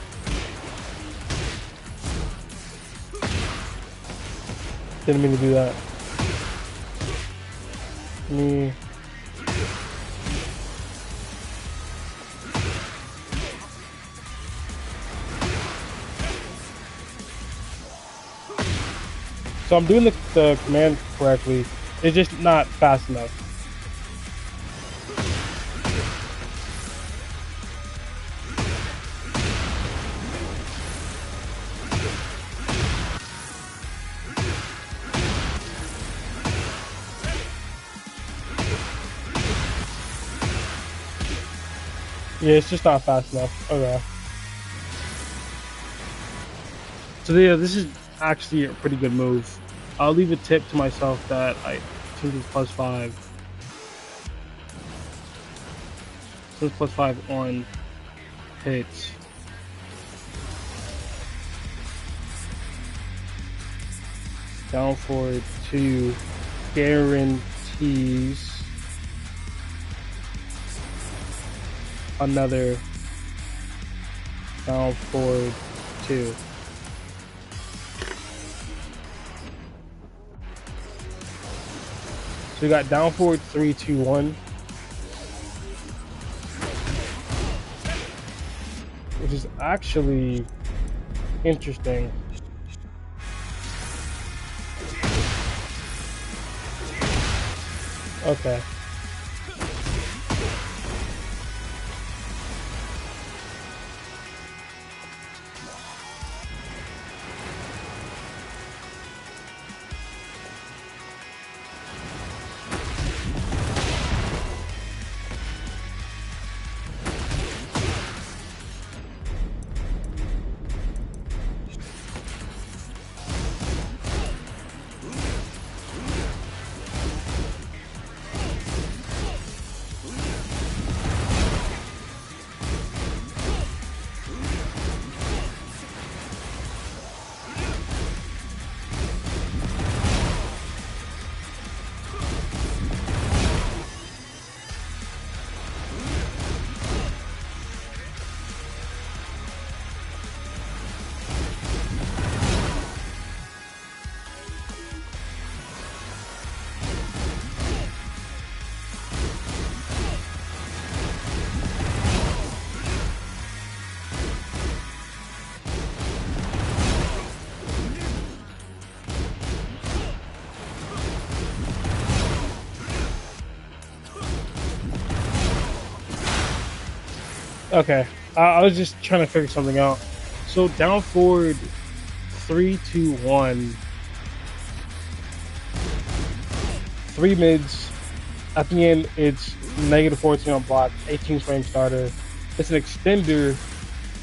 Didn't mean to do that. Me. So I'm doing the command correctly. It's just not fast enough. Yeah, it's just not fast enough. Okay. So yeah, this is actually a pretty good move. I'll leave a tip to myself that I think it's +5. So it's +5 on hits. Down forward 2 guarantees another down forward 2. So we got down forward 3, 2, 1. Which is actually interesting. Okay. Okay. I was just trying to figure something out. So down forward 3, 2, 1. 3 mids. At the end, it's -14 on block, 18 frame starter. It's an extender,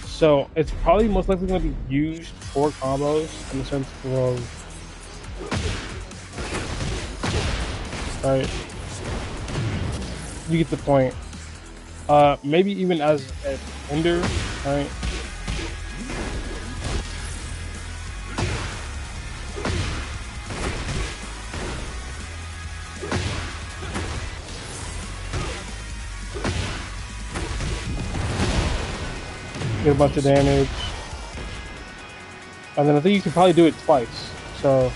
so it's probably most likely going to be used for combos in the sense of, right? You get the point. Maybe even as an ender, right? Get a bunch of damage. And then I think you can probably do it twice. So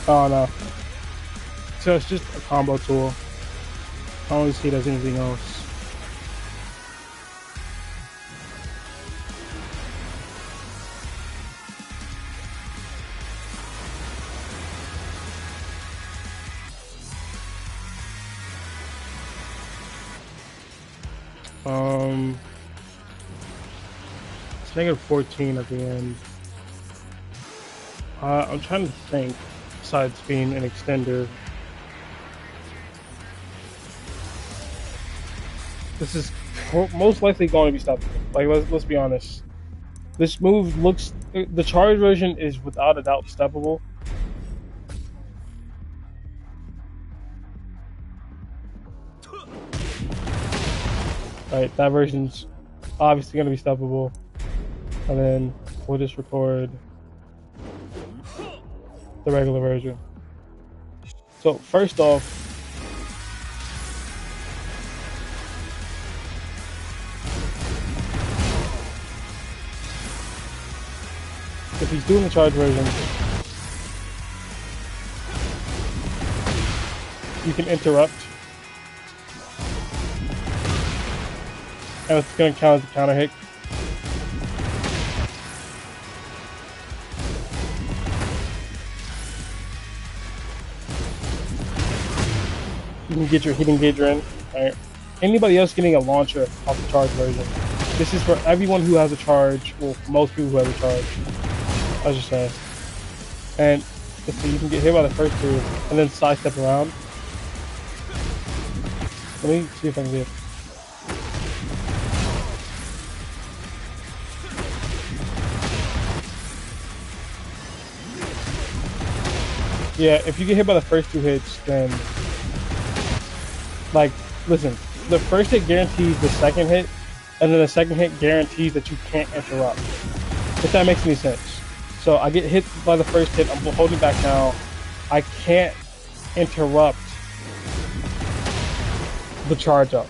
oh no. So it's just a combo tool. I don't really see it as anything else. It's negative 14 at the end. I'm trying to think, besides being an extender. This is most likely going to be stoppable. Like, let's be honest. This move looks... The charge version is without a doubt steppable. Right, that version's obviously going to be steppable. And then we'll just record the regular version. So first off, if he's doing the charge version, you can interrupt. And it's going to count as a counter hit. You can get your heat engager in. Right? Anybody else getting a launcher off the charge version. This is for everyone who has a charge, well, most people who have a charge, I should say. And let's see, you can get hit by the first two, and then sidestep around. Let me see if I can get it. Yeah, if you get hit by the first two hits, then, like, listen, the first hit guarantees the second hit, and then the second hit guarantees that you can't interrupt. If that makes any sense. So I get hit by the first hit, I'm holding back now. I can't interrupt the charge up.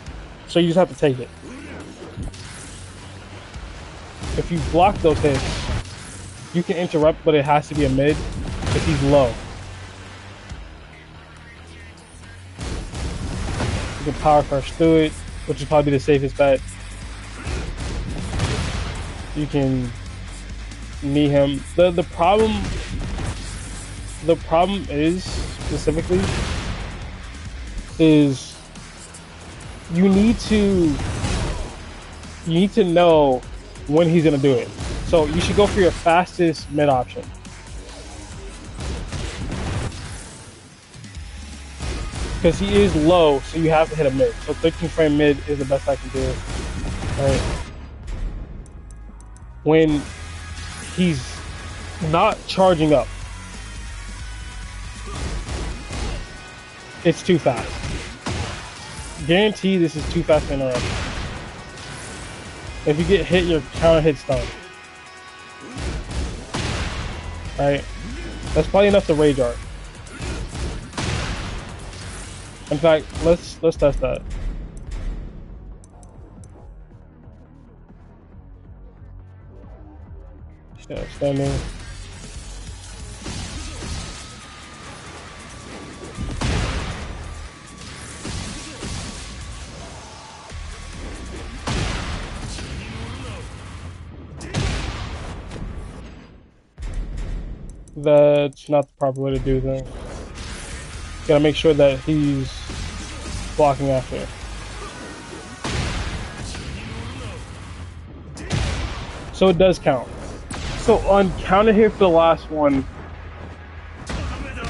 So you just have to take it. If you block those hits, you can interrupt, but it has to be a mid if he's low. You can power first through it, which is probably the safest bet. You can knee him. The problem is specifically is you need to know when he's gonna do it. So you should go for your fastest mid option. Because he is low, so you have to hit a mid. So 13 frame mid is the best I can do. Right. When he's not charging up, it's too fast. Guarantee this is too fast to interrupt. If you get hit, your counter hit stun. Right? That's probably enough to rage art. In fact, let's test that. Yeah, standing. That's not the proper way to do things. Gotta make sure that he's blocking after. So it does count. So on counter hit for the last one,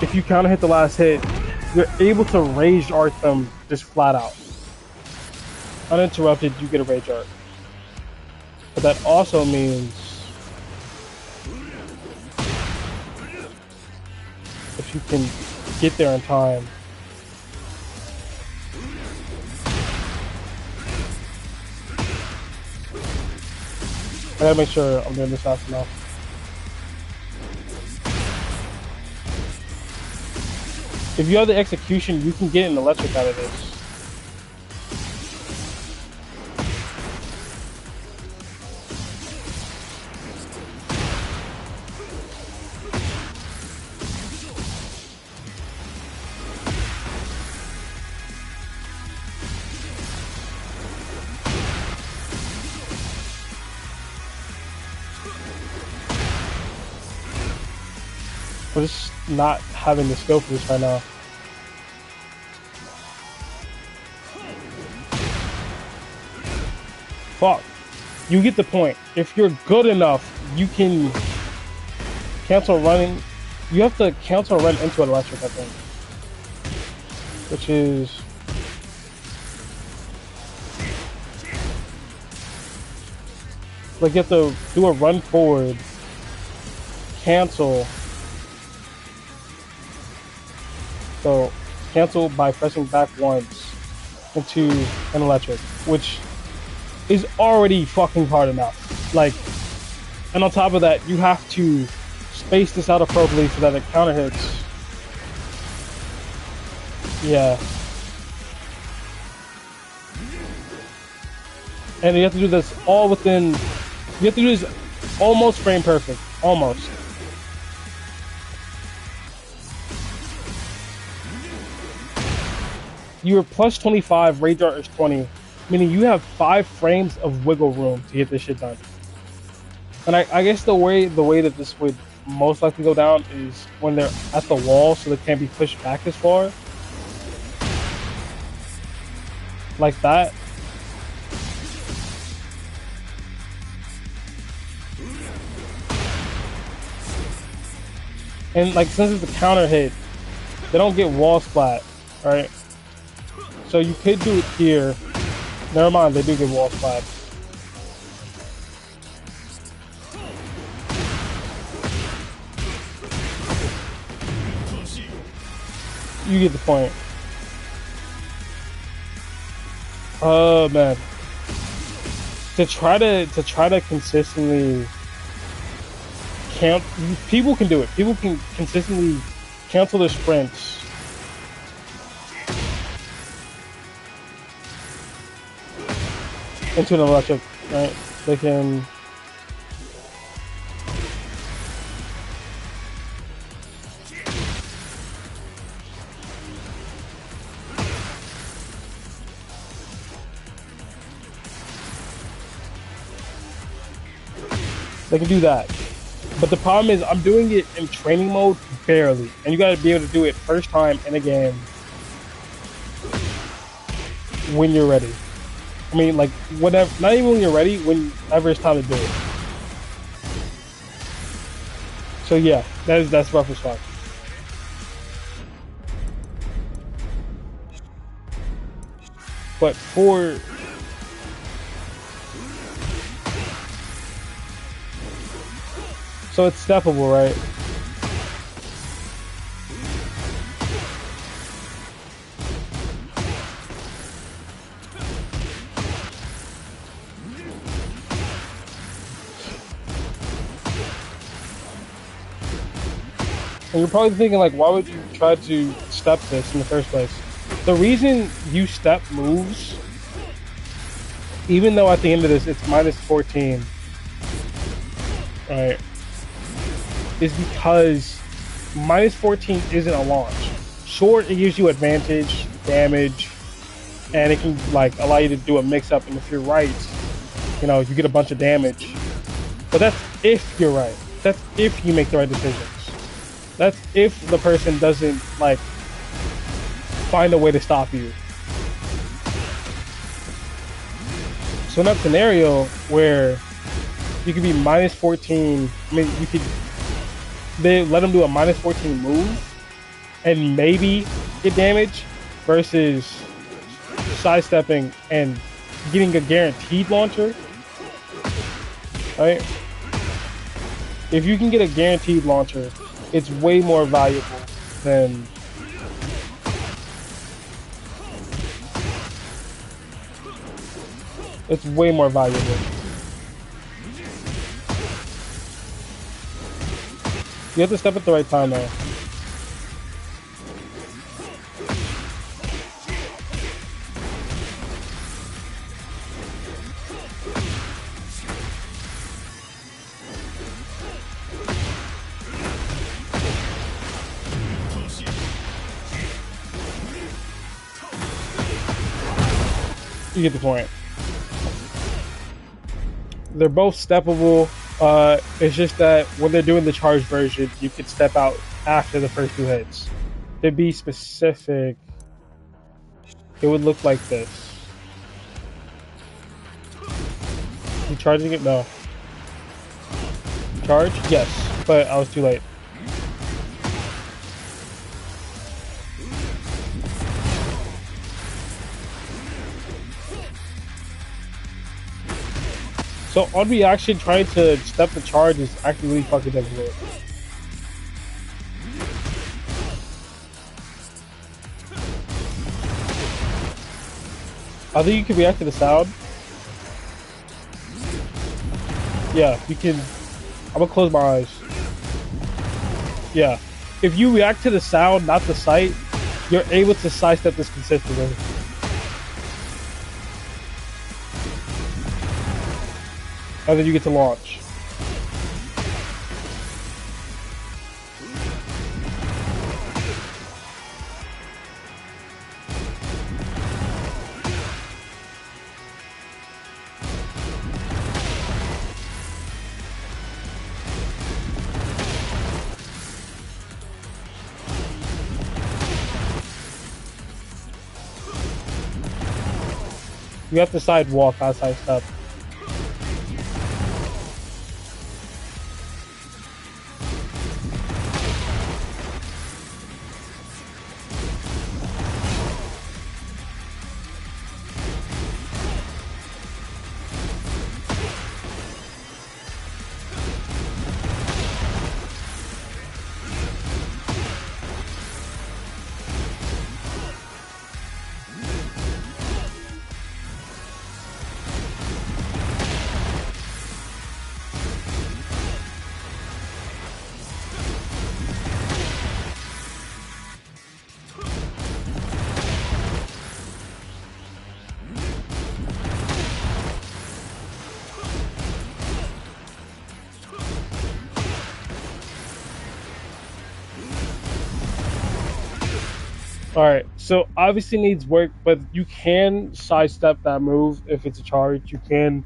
if you counter hit the last hit, you're able to rage art them just flat out. Uninterrupted, you get a rage art. But that also means if you can get there in time. I gotta make sure I'm doing this fast enough. If you have the execution, you can get an electric out of this. We're just not having the skill for this right now. Fuck. You get the point. If you're good enough, you can cancel running. You have to cancel run into an electric, I think. Which is... like you have to do a run forward, cancel. So cancel by pressing back once into an electric, which is already fucking hard enough. Like, and on top of that, you have to space this out appropriately so that it counter hits. Yeah. And you have to do this all within, you have to do this almost frame perfect. Almost. You're plus 25, rage art is 20, meaning you have 5 frames of wiggle room to get this shit done. And I guess the way that this would most likely go down is when they're at the wall, so they can't be pushed back as far. Like that. And like, since it's a counter hit, they don't get wall splat, right? So you could do it here. Never mind, they do get wall splat. You get the point. Oh man. To try to consistently count, people can do it. People can consistently cancel their sprints. Into an electric, right? They can. They can do that. But the problem is I'm doing it in training mode barely. And you gotta be able to do it first time in a game when you're ready. I mean, like, whatever, not even when you're ready, whenever it's time to do it. So yeah, that's rough as fuck. But for... so it's steppable, right? And you're probably thinking, like, why would you try to step this in the first place? The reason you step moves, even though at the end of this it's minus 14, right, is because minus 14 isn't a launch. Sure, it gives you advantage, damage, and it can, like, allow you to do a mix-up, and if you're right, you know, you get a bunch of damage. But that's if you're right. That's if you make the right decisions. That's if the person doesn't, like, find a way to stop you. So in that scenario where you could be minus 14, I mean, you could, they let them do a minus 14 move and maybe get damage versus sidestepping and getting a guaranteed launcher. right? If you can get a guaranteed launcher, it's way more valuable than it's way more valuable. You have to step at the right time though. You get the point. They're both steppable. It's just that when they're doing the charged version, you can step out after the first two hits. To be specific, it would look like this. You charging it? No. Charge? Yes, but I was too late. So on reaction, trying to step the charge is actually really fucking difficult. I think you can react to the sound. Yeah, you can. I'm gonna close my eyes. Yeah. If you react to the sound, not the sight, you're able to sidestep this consistently. And then you get to launch. You have to side walk, not side step. Alright, so obviously needs work, but you can sidestep that move if it's a charge. You can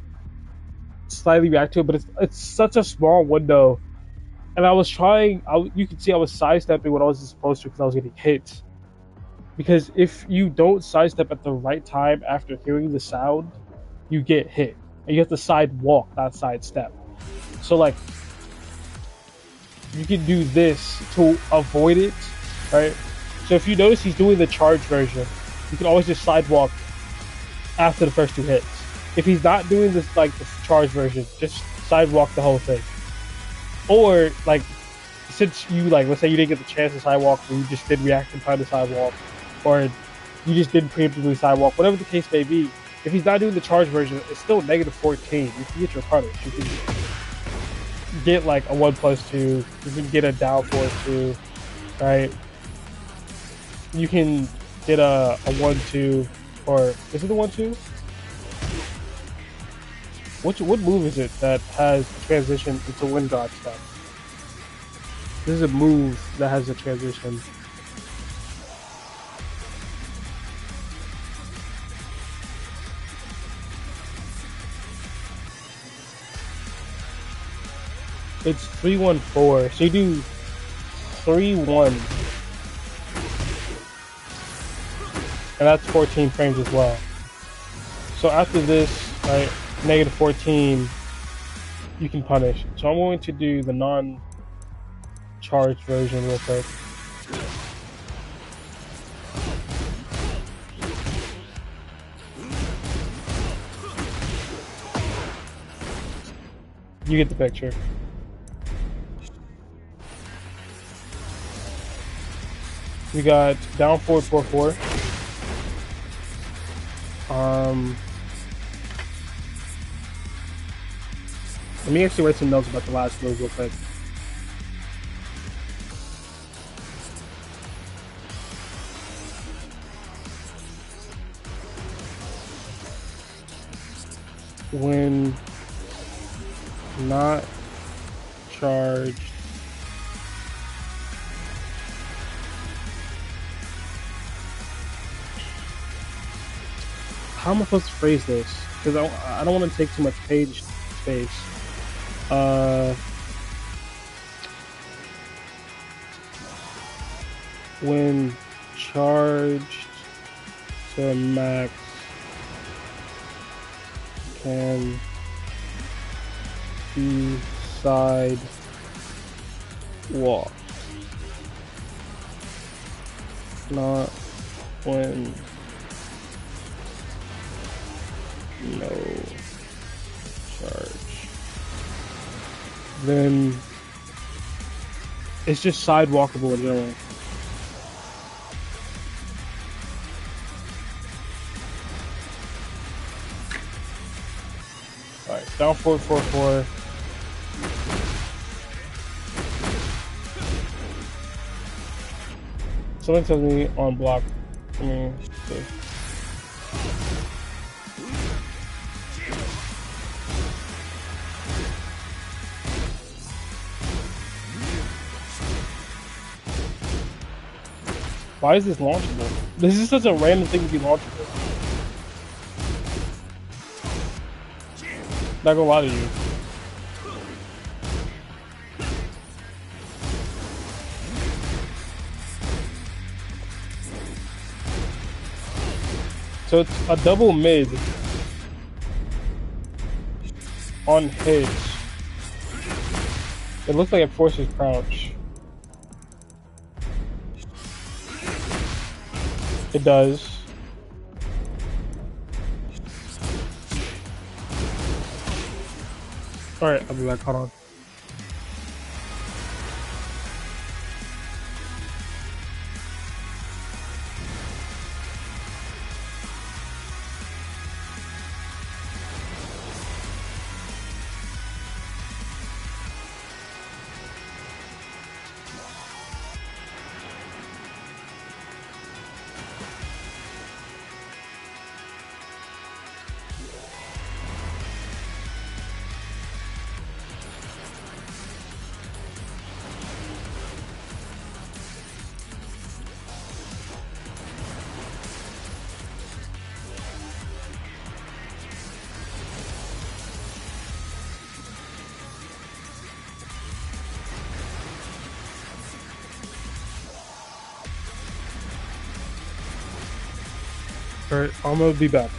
slightly react to it, but it's such a small window. And I was trying, you can see I was sidestepping when I wasn't supposed to because I was getting hit. Because if you don't sidestep at the right time after hearing the sound, you get hit. And you have to side walk, not sidestep. So, like, you can do this to avoid it, right? So if you notice he's doing the charge version, you can always just sidewalk after the first two hits. If he's not doing this like the charge version, just sidewalk the whole thing. Or like since you like let's say you didn't get the chance to sidewalk or you just did react in time to sidewalk, or you just didn't preemptively sidewalk, whatever the case may be, if he's not doing the charge version, it's still negative 14. You can get your punish. You can get like a 1+2, you can get a down 4-2, right? You can get a 1-2, or is it the 1-2? What move is it that has a transition into Wind God stuff? This is a move that has a transition. It's 3-1-4, so you do 3-1. And that's 14 frames as well. So after this, right, negative 14, you can punish. So I'm going to do the non-charged version real quick. You get the picture. We got down forward 4-4. Let me actually write some notes about the last move real quick. When not charged, how am I supposed to phrase this? Because I don't want to take too much page space. When charged to max, can be side walk, not when no charge. Then it's just side walkable in general. Alright, down forward 4-4. Something tells me on block. I mean, okay. Why is this launchable? This is such a random thing to be launchable. Not gonna lie to you. So it's a double mid on hits. It looks like it forces crouch. It does. Alright, I'll be back. Hold on. Alright, I'm gonna be back.